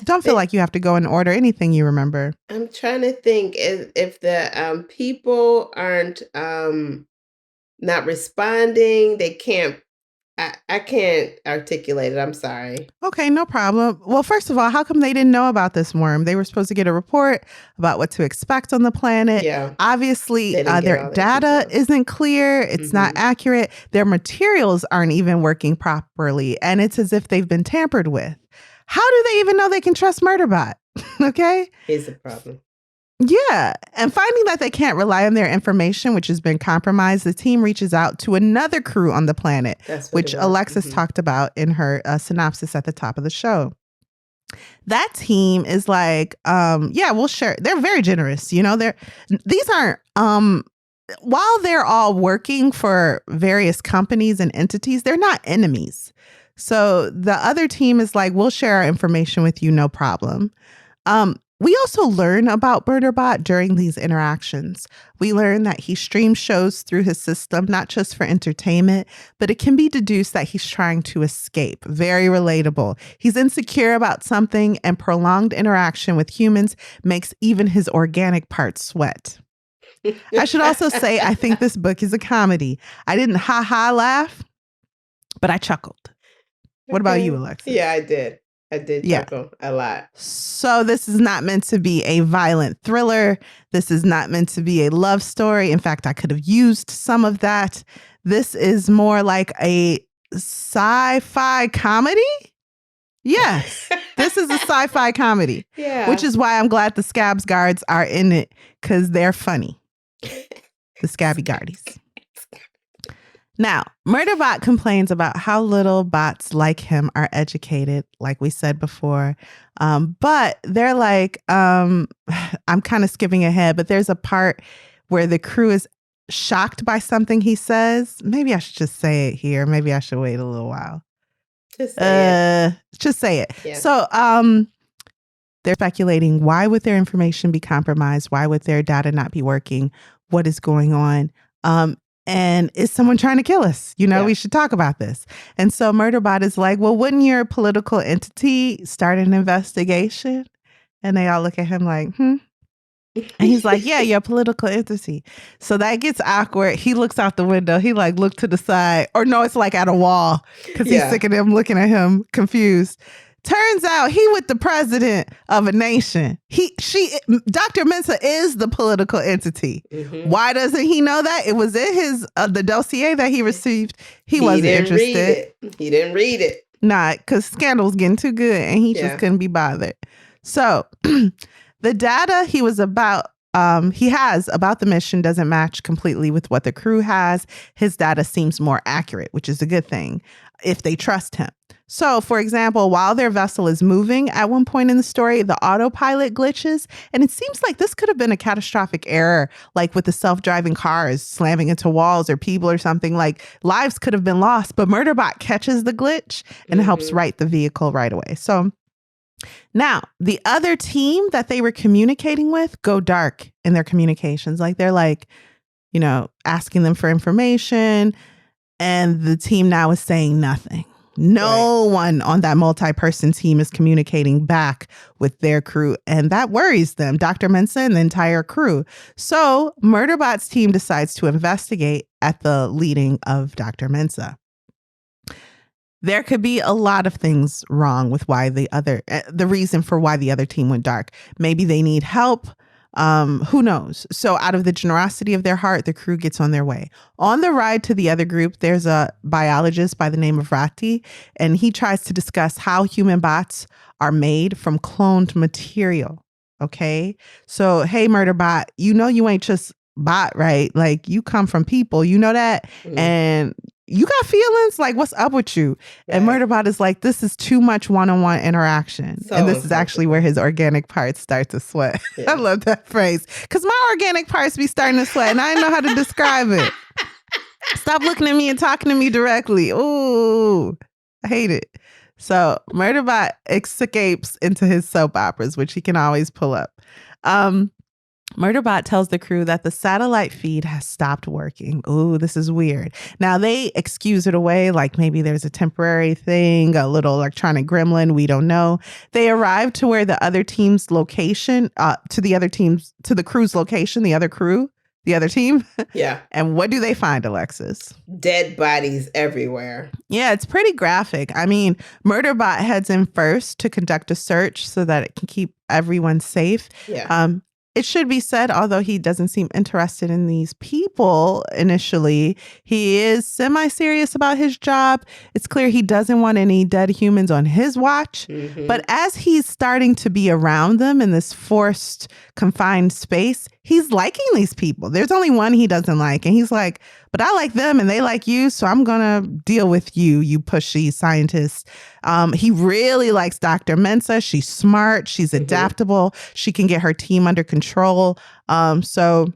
Don't feel like you have to go in order. Anything you remember. I'm trying to think if the people aren't not responding, they can't. I can't articulate it. I'm sorry. Okay, no problem. Well, first of all, how come they didn't know about this worm? They were supposed to get a report about what to expect on the planet. Yeah. Obviously, their data isn't clear. It's not accurate. Their materials aren't even working properly. And it's as if they've been tampered with. How do they even know they can trust Murderbot? Okay? Is a problem. Yeah. And finding that they can't rely on their information, which has been compromised, the team reaches out to another crew on the planet, which Alexis talked about in her synopsis at the top of the show. That team is like, we'll share. They're very generous. These aren't, while they're all working for various companies and entities, they're not enemies. So the other team is like, we'll share our information with you, no problem. We also learn about Murderbot during these interactions. We learn that he streams shows through his system, not just for entertainment, but it can be deduced that he's trying to escape. Very relatable. He's insecure about something, and prolonged interaction with humans makes even his organic parts sweat. I should also say, I think this book is a comedy. I didn't laugh, but I chuckled. What about you, Alexis? Yeah, I did. I did chuckle a lot. So this is not meant to be a violent thriller. This is not meant to be a love story. In fact, I could have used some of that. This is more like a sci-fi comedy. Yes, this is a sci-fi comedy. Yeah. Which is why I'm glad the Scabs Guards are in it, because they're funny. The Scabby Guardies. Now, Murderbot complains about how little bots like him are educated, like we said before. But they're like, I'm kind of skipping ahead, but there's a part where the crew is shocked by something he says. Maybe I should just say it here. Maybe I should wait a little while. Just say it. Yeah. So they're speculating, why would their information be compromised? Why would their data not be working? What is going on? And is someone trying to kill us? We should talk about this. And so Murderbot is like, well, wouldn't your political entity start an investigation? And they all look at him like, And he's like, yeah, you're a political entity. So that gets awkward. He looks out the window. He like looked to the side. Or no, it's like at a wall because he's sick of them looking at him confused. Turns out he with the president of a nation. Dr. Mensah is the political entity. Mm-hmm. Why doesn't he know that? It was in his the dossier that he received. He wasn't interested. He didn't read it. Nah, because Scandal was getting too good and he just couldn't be bothered. So the data he has about the mission doesn't match completely with what the crew has. His data seems more accurate, which is a good thing if they trust him. So, for example, while their vessel is moving at one point in the story, the autopilot glitches. And it seems like this could have been a catastrophic error, like with the self-driving cars slamming into walls or people or something. Like lives could have been lost, but Murderbot catches the glitch and helps right the vehicle right away. So now the other team that they were communicating with go dark in their communications. Like they're like, asking them for information. And the team now is saying nothing. No one on that multi-person team is communicating back with their crew. And that worries them, Dr. Mensah and the entire crew. So Murderbot's team decides to investigate at the leading of Dr. Mensah. There could be a lot of things wrong with the reason for why the other team went dark. Maybe they need help. Who knows? So out of the generosity of their heart, the crew gets on their way. On the ride to the other group, there's a biologist by the name of Rati, and he tries to discuss how human bots are made from cloned material. Okay. So, hey, Murderbot, you ain't just bot, right? Like you come from people, you know that? And you got feelings? Like, what's up with you? Right. And Murderbot is like, this is too much one-on-one interaction. And this is actually where his organic parts start to sweat. Yeah. I love that phrase. Because my organic parts be starting to sweat and I don't know how to describe it. Stop looking at me and talking to me directly. Ooh, I hate it. So Murderbot escapes into his soap operas, which he can always pull up. Murderbot tells the crew that the satellite feed has stopped working. Ooh, this is weird. Now they excuse it away, like maybe there's a temporary thing, a little electronic gremlin. We don't know. They arrive to where the other team's location, to the crew's location, the other team. Yeah. And what do they find, Alexis? Dead bodies everywhere. Yeah, it's pretty graphic. I mean, Murderbot heads in first to conduct a search so that it can keep everyone safe. Yeah. It should be said, although he doesn't seem interested in these people initially, he is semi-serious about his job. It's clear he doesn't want any dead humans on his watch. Mm-hmm. But as he's starting to be around them in this forced, confined space, he's liking these people. There's only one he doesn't like. And he's like, but I like them and they like you, so I'm going to deal with you, you pushy scientist. He really likes Dr. Mensah. She's smart. She's adaptable. She can get her team under control. So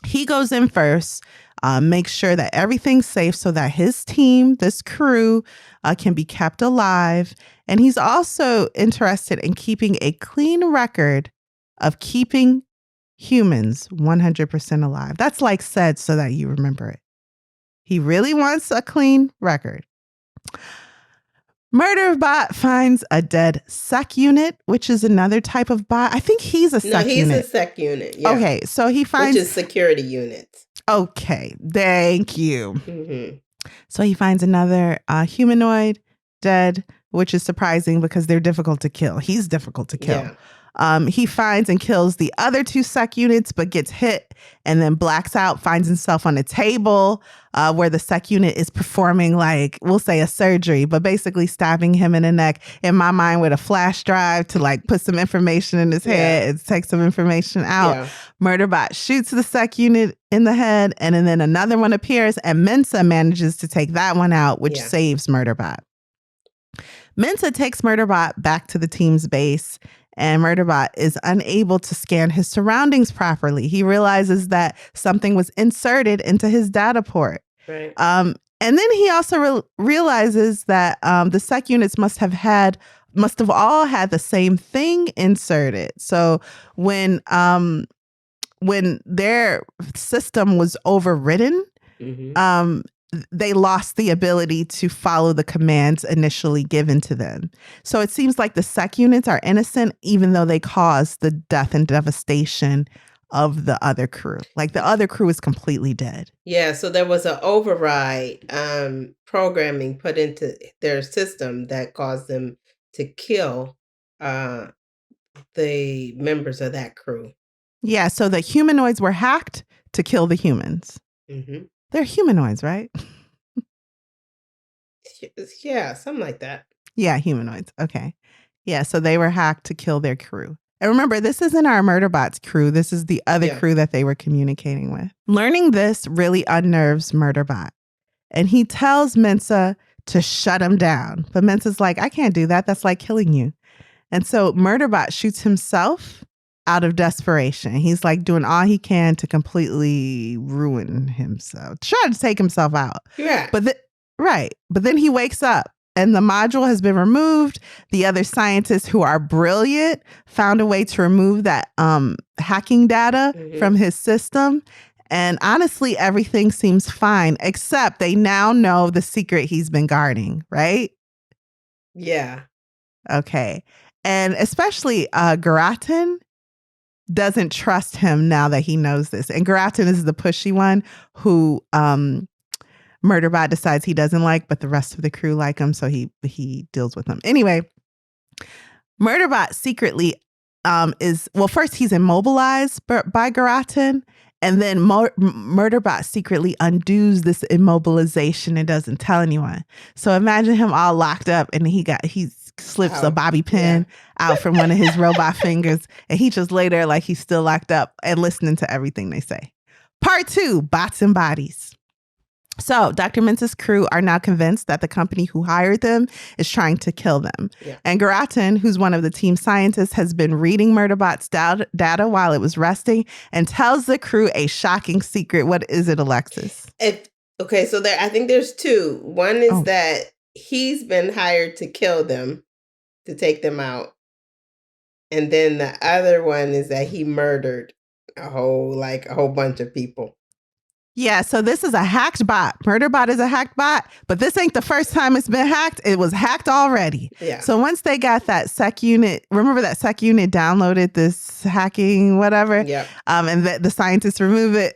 he goes in first, makes sure that everything's safe so that his team, this crew, can be kept alive. And he's also interested in keeping a clean record of keeping humans 100% alive. That's like said so that you remember it. He really wants a clean record. Murderbot finds a dead sec unit, which is another type of bot. I think he's a sec unit. No, he's a sec unit. Yeah. Okay, so he finds... Which is security units. Okay, thank you. Mm-hmm. So he finds another humanoid dead, which is surprising because they're difficult to kill. He's difficult to kill. Yeah. He finds and kills the other two sec units, but gets hit and then blacks out, finds himself on a table where the sec unit is performing, like, we'll say a surgery, but basically stabbing him in the neck, in my mind, with a flash drive to like put some information in his head and take some information out. Yeah. Murderbot shoots the sec unit in the head, and then another one appears, and Mensah manages to take that one out, which saves Murderbot. Mensah takes Murderbot back to the team's base, and Murderbot is unable to scan his surroundings properly. He realizes that something was inserted into his data port. Right. And then he also realizes that the sec units must have all had the same thing inserted. So when their system was overridden, they lost the ability to follow the commands initially given to them. So it seems like the sec units are innocent, even though they caused the death and devastation of the other crew. Like the other crew is completely dead. Yeah, so there was an override programming put into their system that caused them to kill the members of that crew. Yeah, so the humanoids were hacked to kill the humans. Mm-hmm. They're humanoids, right? Yeah, something like that. Yeah, humanoids. Okay. Yeah, so they were hacked to kill their crew. And remember, this isn't our Murderbot's crew. This is the other crew that they were communicating with. Learning this really unnerves Murderbot. And he tells Mensa to shut him down. But Mensa's like, I can't do that. That's like killing you. And so Murderbot shoots himself out of desperation. He's like doing all he can to completely ruin himself, trying to take himself out. Yeah. But then he wakes up and the module has been removed. The other scientists who are brilliant found a way to remove that hacking data from his system. And honestly, everything seems fine, except they now know the secret he's been guarding, right? Yeah. Okay. And especially Garatin doesn't trust him now that he knows this. And Garatin is the pushy one who Murderbot decides he doesn't like, but the rest of the crew like him, so he deals with them. Anyway, Murderbot secretly first he's immobilized by Garatin, and then Murderbot secretly undoes this immobilization and doesn't tell anyone. So imagine him all locked up and he slips a bobby pin out from one of his robot fingers, and he just lay there like he's still locked up and listening to everything they say. Part 2, bots and bodies. So Dr. Mensa's crew are now convinced that the company who hired them is trying to kill them. Yeah. And Garatin, who's one of the team scientists, has been reading Murderbot's data while it was resting and tells the crew a shocking secret. What is it, Alexis? So I think there's two. One is that he's been hired to kill them, to take them out. And then the other one is that he murdered a whole bunch of people. Yeah, so this is a hacked bot. Murderbot is a hacked bot, but this ain't the first time it's been hacked. It was hacked already. Yeah. So once they got that sec unit, remember that sec unit downloaded this hacking whatever? Yeah. And the scientists remove it.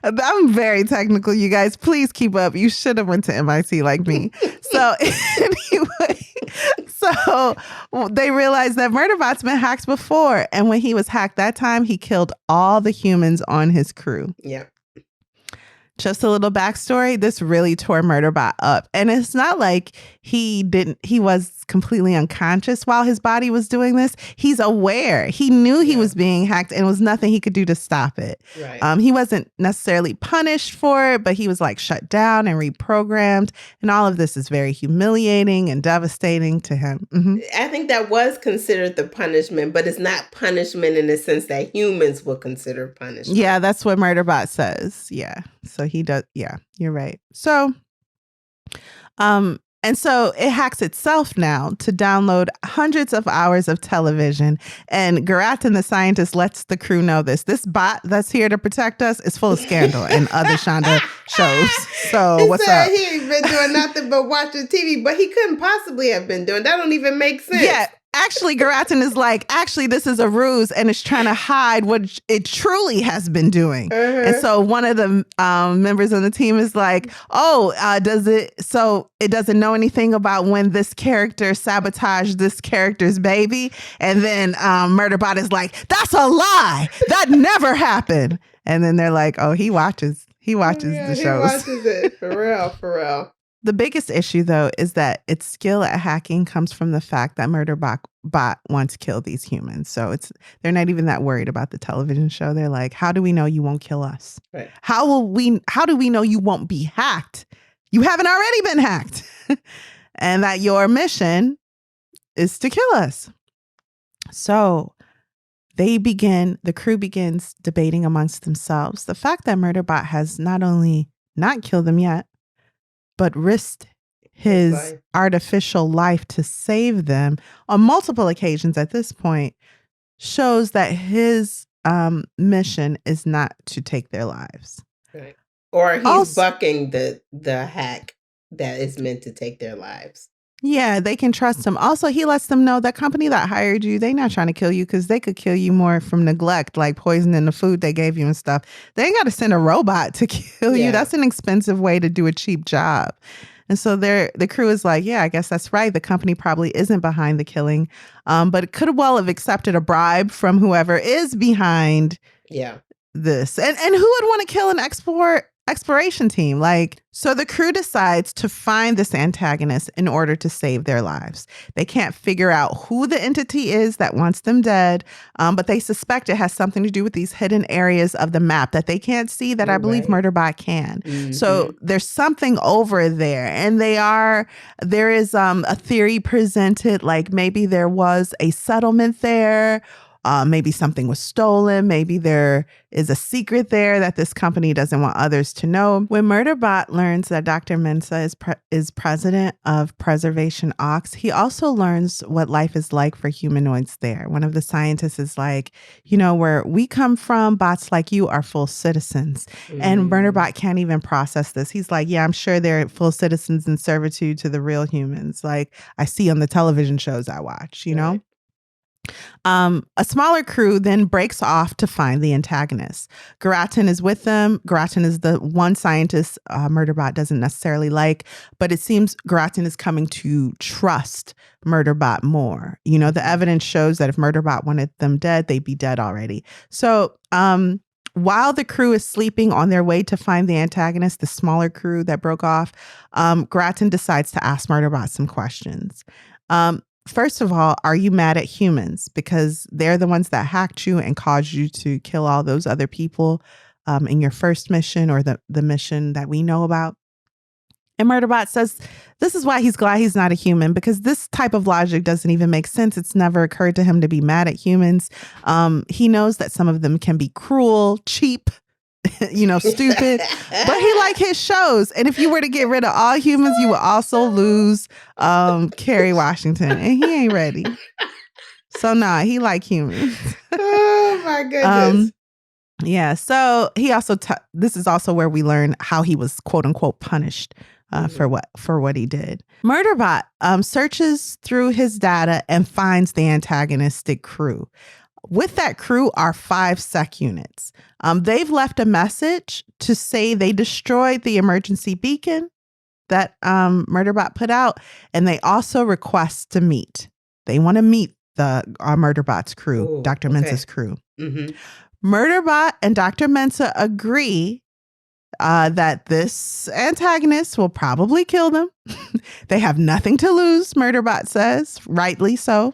I'm very technical, you guys. Please keep up. You should have went to MIT like me. So anyway, so they realized that Murderbot's been hacked before. And when he was hacked that time, he killed all the humans on his crew. Yeah. Just a little backstory. This really tore Murderbot up. And it's not like he was completely unconscious while his body was doing this. He's aware. He knew he was being hacked and was nothing he could do to stop it. Right. He wasn't necessarily punished for it, but he was like shut down and reprogrammed. And all of this is very humiliating and devastating to him. Mm-hmm. I think that was considered the punishment, but it's not punishment in the sense that humans would consider punishment. Yeah, that's what Murderbot says. Yeah. So he does. Yeah, you're right. So, and so it hacks itself now to download hundreds of hours of television. And Garatin, the scientist, lets the crew know this. This bot that's here to protect us is full of scandal and other Shonda shows. So what's up? He ain't been doing nothing but watching TV, but he couldn't possibly have been doing. That don't even make sense. Yeah. Actually, Garatin is like, this is a ruse and it's trying to hide what it truly has been doing. And so one of the members of the team is like, it doesn't know anything about when this character sabotaged this character's baby. And then Murderbot is like, that's a lie. That never happened. And then they're like, he watches the shows. He watches it. For real. The biggest issue, though, is that its skill at hacking comes from the fact that Murderbot once killed these humans. So they're not even that worried about the television show. They're like, how do we know you won't kill us? Right. How do we know you won't be hacked? You haven't already been hacked. And that your mission is to kill us. So the crew begins debating amongst themselves the fact that Murderbot has not only not killed them yet, but risked his artificial life to save them on multiple occasions at this point, shows that his mission is not to take their lives. Right. Or he's Also, bucking the hack that is meant to take their lives. yeah, they can trust him. Also, he lets them know that company that hired you, they're not trying to kill you because they could kill you more from neglect, like poisoning the food they gave you and stuff. They ain't got to send a robot to kill you. Yeah. That's an expensive way to do a cheap job. And so the crew is like, yeah, I guess that's right. The company probably isn't behind the killing, but it could well have accepted a bribe from whoever is behind Yeah. this. And who would want to kill an exploration team? Like, so the crew decides to find this antagonist in order to save their lives. They can't figure out who the entity is that wants them dead, but they suspect it has something to do with these hidden areas of the map that they can't see that I believe Murderbot can. Mm-hmm. So there's something over there, and there is a theory presented, like maybe there was a settlement there. Maybe something was stolen. Maybe there is a secret there that this company doesn't want others to know. When Murderbot learns that Dr. Mensa is president of Preservation Ox, he also learns what life is like for humanoids there. One of the scientists is like, where we come from, bots like you are full citizens. And Murderbot can't even process this. He's like, yeah, I'm sure they're full citizens in servitude to the real humans, like I see on the television shows I watch, you know? A smaller crew then breaks off to find the antagonist. Garatin is with them. Garatin is the one scientist Murderbot doesn't necessarily like, but it seems Garatin is coming to trust Murderbot more. The evidence shows that if Murderbot wanted them dead, they'd be dead already. So while the crew is sleeping on their way to find the antagonist, the smaller crew that broke off, Garatin decides to ask Murderbot some questions. First of all, are you mad at humans? Because they're the ones that hacked you and caused you to kill all those other people in your first mission, or the mission that we know about. And Murderbot says this is why he's glad he's not a human, because this type of logic doesn't even make sense. It's never occurred to him to be mad at humans. He knows that some of them can be cruel, cheap, stupid, but he like his shows. And if you were to get rid of all humans, you would also lose Kerry Washington, and he ain't ready. So he like humans. Oh my goodness. Yeah. So he also this is also where we learn how he was quote unquote punished for what he did. Murderbot searches through his data and finds the antagonistic crew. With that crew are 5 sec units. They've left a message to say they destroyed the emergency beacon that Murderbot put out, and they also request to meet. They want to meet the Murderbot's crew, Dr. Mensa's crew. Mm-hmm. Murderbot and Dr. Mensa agree that this antagonist will probably kill them. They have nothing to lose, Murderbot says, rightly so.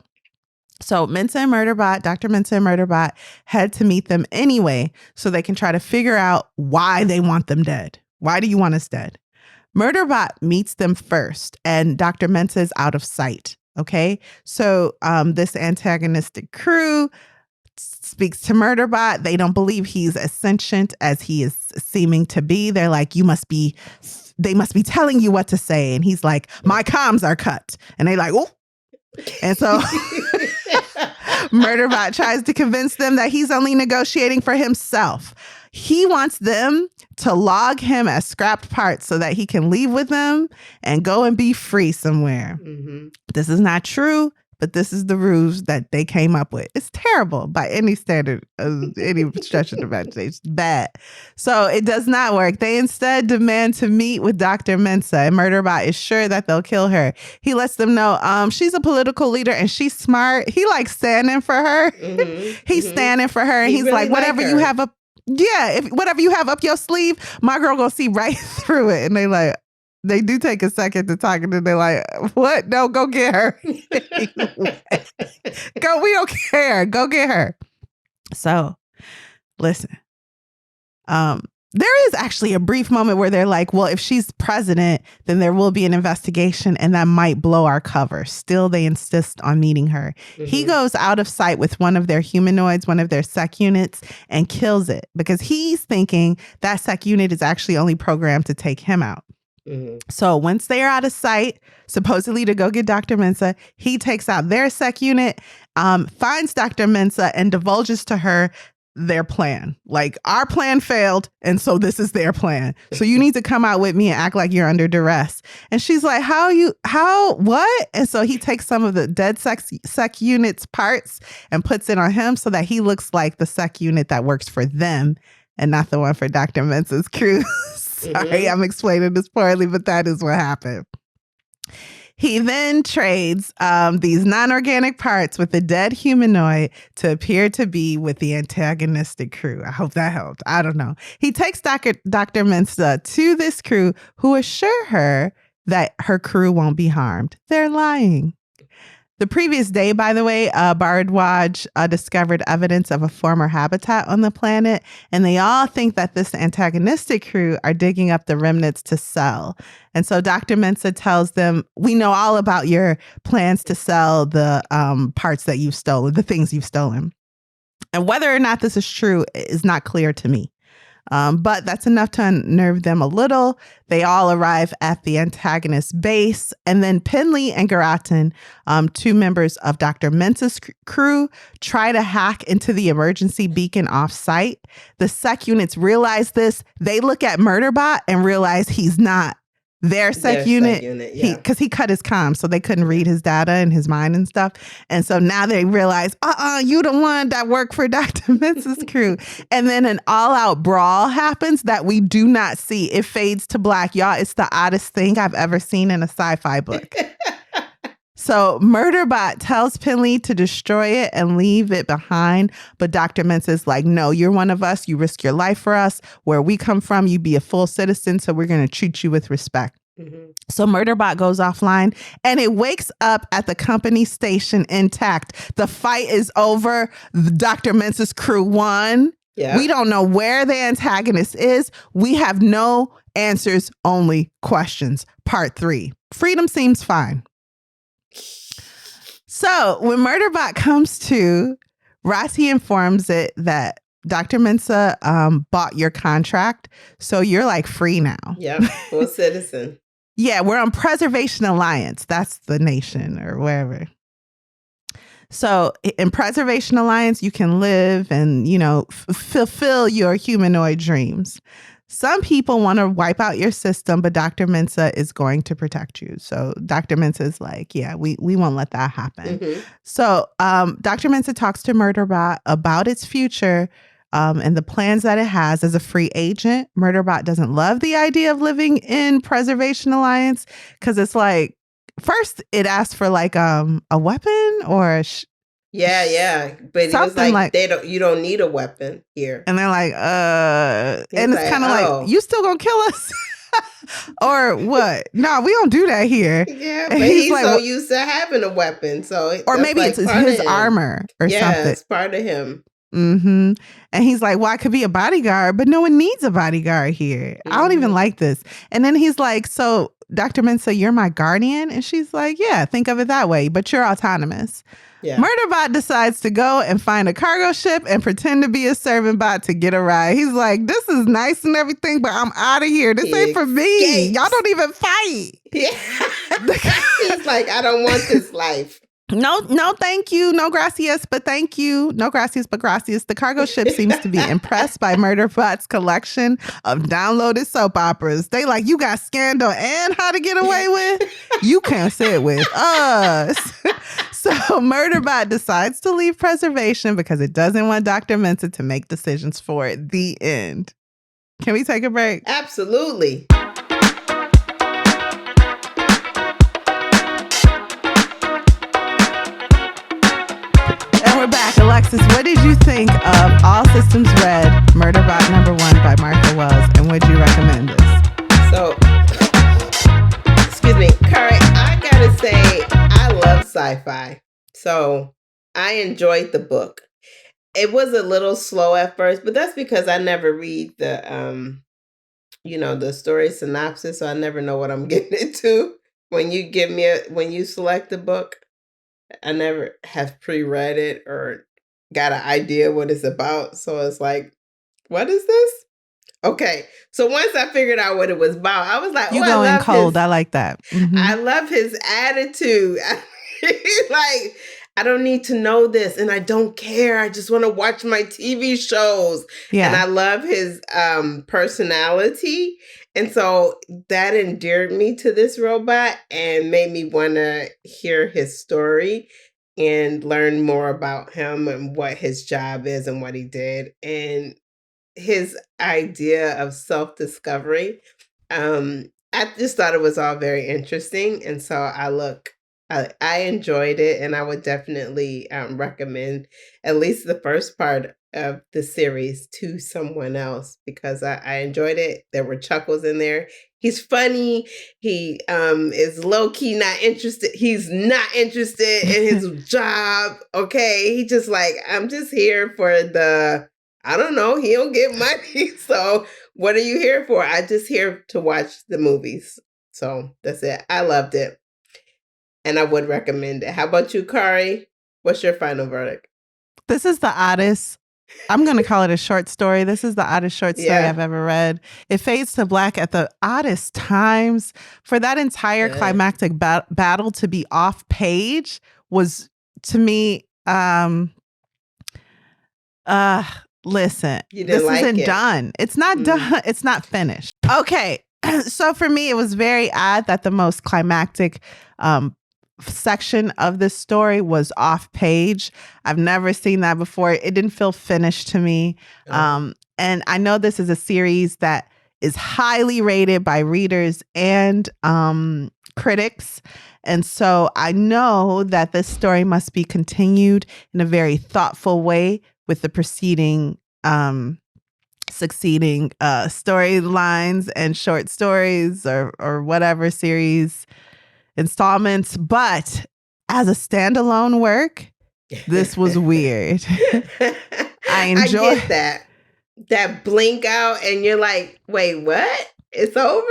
So Mensa and Murderbot, Dr. Mensa and Murderbot head to meet them anyway, so they can try to figure out why they want them dead. Why do you want us dead? Murderbot meets them first, and Dr. Mensa is out of sight. Okay. So this antagonistic crew speaks to Murderbot. They don't believe he's as sentient as he is seeming to be. They're like, they must be telling you what to say. And he's like, my comms are cut. And they like, oh. And so Murderbot tries to convince them that he's only negotiating for himself. He wants them to log him as scrapped parts so that he can leave with them and go and be free somewhere. Mm-hmm. This is not true, but this is the ruse that they came up with. It's terrible by any standard of any stretch of the imagination. It's bad. So it does not work. They instead demand to meet with Dr. Mensa, and Murderbot is sure that they'll kill her. He lets them know she's a political leader and she's smart. He likes standing for her. Mm-hmm. He's standing for her. And he's really like, whatever you have up, whatever you have up your sleeve, my girl gonna see right through it. And they do take a second to talk, and then they're like, what? No, go get her. We don't care. Go get her. So listen, there is actually a brief moment where they're like, well, if she's president, then there will be an investigation and that might blow our cover. Still, they insist on meeting her. Mm-hmm. He goes out of sight with one of their humanoids, one of their sec units, and kills it because he's thinking that sec unit is actually only programmed to take him out. Mm-hmm. So once they are out of sight, supposedly to go get Dr. Mensa, he takes out their sec unit, finds Dr. Mensa, and divulges to her their plan. Like, our plan failed, and so this is their plan. So you need to come out with me and act like you're under duress. And she's like, what? And so he takes some of the dead sec unit's parts and puts it on him so that he looks like the sec unit that works for them and not the one for Dr. Mensa's crew. Sorry, I'm explaining this poorly, but that is what happened. He then trades these non-organic parts with the dead humanoid to appear to be with the antagonistic crew. I hope that helped. I don't know. He takes Dr. Mensa to this crew who assure her that her crew won't be harmed. They're lying. The previous day, by the way, Bardwaj discovered evidence of a former habitat on the planet, and they all think that this antagonistic crew are digging up the remnants to sell. And so Dr. Mensa tells them, we know all about your plans to sell the parts that you've stolen, the things you've stolen. And whether or not this is true is not clear to me. But that's enough to unnerve them a little. They all arrive at the antagonist base, and then Penley and Garatin, two members of Dr. Mensa's crew, try to hack into the emergency beacon off-site. The sec units realize this. They look at Murderbot and realize he's not their sec unit, because he cut his comms, so they couldn't read his data and his mind and stuff. And so now they realize, you the one that worked for Dr. Mensa's crew. And then an all-out brawl happens that we do not see. It fades to black. Y'all, it's the oddest thing I've ever seen in a sci-fi book. So Murderbot tells Penley to destroy it and leave it behind. But Dr. Mensa's like, no, you're one of us. You risk your life for us. Where we come from, you be a full citizen. So we're going to treat you with respect. So Murderbot goes offline and it wakes up at the company station intact. The fight is over. Dr. Mensa's crew won. Yeah. We don't know where the antagonist is. We have no answers, only questions. Part 3. Freedom seems fine. So when Murderbot comes to, Rossi informs it that Dr. Mensa bought your contract, so you're like free now. Yeah, full citizen. Yeah, we're on Preservation Alliance. That's the nation or wherever. So in Preservation Alliance, you can live and, fulfill your humanoid dreams. Some people want to wipe out your system, but Dr. Mensa is going to protect you. So Dr. Mensa is like, yeah, we won't let that happen. So Dr. Mensa talks to Murderbot about its future and the plans that it has as a free agent. Murderbot doesn't love the idea of living in Preservation Alliance because it's like, first it asks for like a weapon or yeah, but it was like you don't need a weapon here, and they're like, and it's kind of like, you still gonna kill us, or what? No, we don't do that here. Yeah, but he's like, so used to having a weapon, so or maybe like it's his armor or something. Yeah, it's part of him. And he's like, well, I could be a bodyguard, but no one needs a bodyguard here. I don't even like this. And then he's like, so Dr. Mensa, you're my guardian? And she's like, yeah, think of it that way, but you're autonomous. Yeah. Murderbot decides to go and find a cargo ship and pretend to be a servant bot to get a ride. He's like, this is nice and everything, but I'm out of here. This ain't for me. Y'all don't even fight. Yeah. He's like, I don't want this life. No, thank you. No gracias, but thank you. No gracias, but gracias. The cargo ship seems to be impressed by Murderbot's collection of downloaded soap operas. They like, you got Scandal and How to Get Away With? You can't say it with us. So Murderbot decides to leave Preservation because it doesn't want Dr. Mensa to make decisions for it. The end. Can we take a break? Absolutely. We're back. Alexis, what did you think of All Systems Red, Murderbot #1 by Martha Wells, and would you recommend this? So, excuse me, Kari, I gotta say, I love sci-fi. So, I enjoyed the book. It was a little slow at first, but that's because I never read the, the story synopsis, so I never know what I'm getting into. When you select a book, I never have pre-read it or got an idea what it's about. So it's like, what is this? Okay. So once I figured out what it was about, I was like, you go in cold. I like that. I love his attitude. I don't need to know this, and I don't care. I just want to watch my TV shows. Yeah. And I love his personality. And so that endeared me to this robot and made me want to hear his story and learn more about him and what his job is and what he did. And his idea of self-discovery. I just thought it was all very interesting. And so I enjoyed it, and I would definitely recommend at least the first part of the series to someone else because I enjoyed it. There were chuckles in there. He's funny. He is low-key not interested. He's not interested in his job. Okay. He just like, I'm just here for I don't know. He don't get money. So what are you here for? I just here to watch the movies. So that's it. I loved it. And I would recommend it. How about you, Kari? What's your final verdict? This is the oddest, I'm going to call it a short story. This is the oddest short story I've ever read. It fades to black at the oddest times. For that entire climactic battle to be off page was, to me, listen, this isn't done. It's not done. It's not finished. Okay. So for me, it was very odd that the most climactic section of this story was off page. I've never seen that before. It didn't feel finished to me. And I know this is a series that is highly rated by readers and critics. And so I know that this story must be continued in a very thoughtful way with the preceding succeeding storylines and short stories or whatever series installments. But as a standalone work, this was weird. I get that blink out and you're like, wait, what? It's over?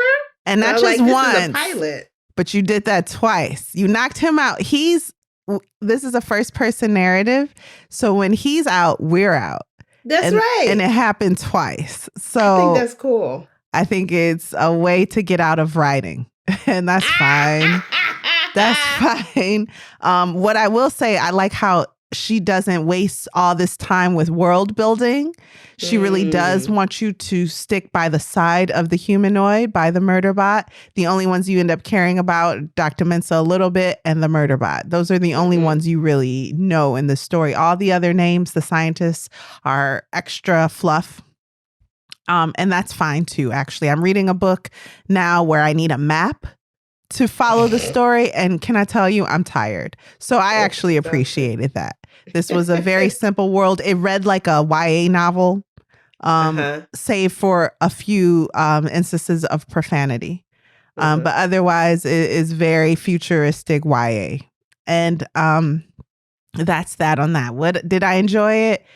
And not just like, once. This is a pilot. But you did that twice. You knocked him out. This is a first person narrative. So when he's out, we're out. That's right. And it happened twice. So I think that's cool. I think it's a way to get out of writing. And that's fine. That's fine. What I will say, I like how she doesn't waste all this time with world building. She really does want you to stick by the side of the humanoid, by the Murderbot. The only ones you end up caring about, Dr. Mensa a little bit, and the Murderbot. Those are the only ones you really know in the story. All the other names, the scientists, are extra fluff. And that's fine too, actually. I'm reading a book now where I need a map to follow the story. And can I tell you, I'm tired. So I actually appreciated that. This was a very simple world. It read like a YA novel, save for a few instances of profanity. But otherwise, it is very futuristic YA. And that's that on that. What did I enjoy it?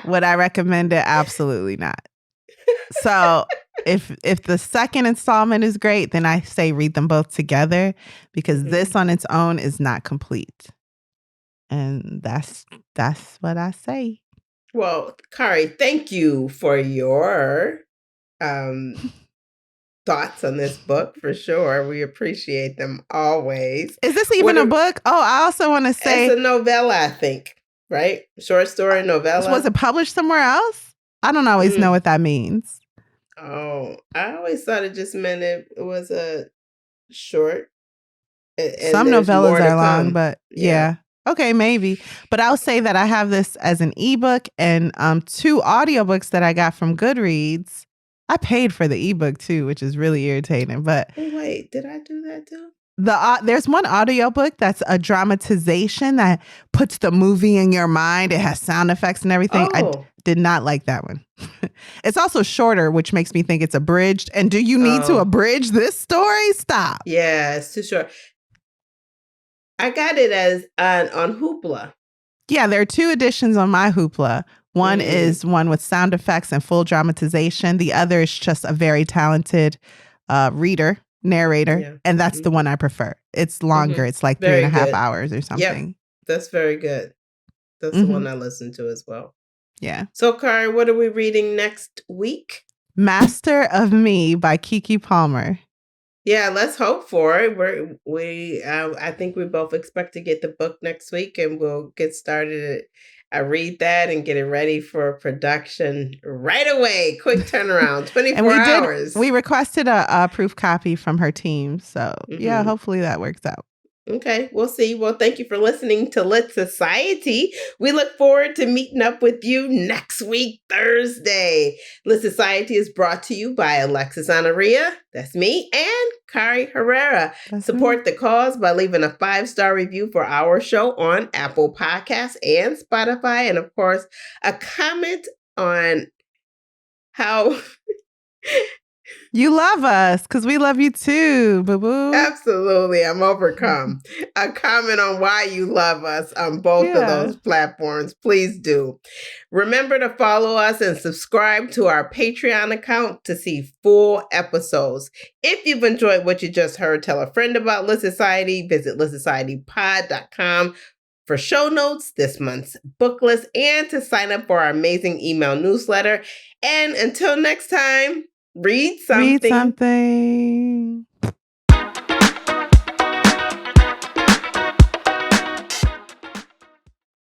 Would I recommend it? Absolutely not. So if the second installment is great, then I say read them both together because this on its own is not complete. And that's what I say. Well, Kari, thank you for your thoughts on this book for sure. We appreciate them always. Is this even a book? Oh, I also want to say it's a novella, I think. Right? Short story novella. Was it published somewhere else? I don't always know what that means. Oh, I always thought it just meant it was a short. Some novellas are long, but yeah. Okay, maybe. But I'll say that I have this as an ebook and 2 audiobooks that I got from Goodreads. I paid for the ebook too, which is really irritating. But wait, did I do that too? There's one audiobook that's a dramatization that puts the movie in your mind. It has sound effects and everything. I did not like that one. It's also shorter, which makes me think it's abridged. And do you need to abridge this story? Stop. Yeah, it's too short. I got it as on Hoopla. Yeah, there are 2 editions on my Hoopla. One is one with sound effects and full dramatization. The other is just a very talented narrator, and that's the one I prefer. It's longer. It's like very 3.5 hours or something. Yep. That's very good. That's the one I listened to as well. Yeah. So, Kari, what are we reading next week? Master of Me by Kiki Palmer. Yeah, let's hope for it. I think we both expect to get the book next week, and we'll get started. I read that and get it ready for production right away. Quick turnaround, 24 hours. We requested a proof copy from her team. So yeah, hopefully that works out. Okay, we'll see. Well, thank you for listening to Lit Society. We look forward to meeting up with you next week, Thursday. Lit Society is brought to you by Alexis Honoria, that's me, and Kari Herrera. Support the cause by leaving a 5-star review for our show on Apple Podcasts and Spotify. And of course, a comment on how... You love us because we love you too, boo-boo. Absolutely. I'm overcome. A comment on why you love us on both of those platforms. Please do. Remember to follow us and subscribe to our Patreon account to see full episodes. If you've enjoyed what you just heard, tell a friend about Lit Society. Visit LitSocietyPod.com for show notes, this month's book list, and to sign up for our amazing email newsletter. And until next time, read something.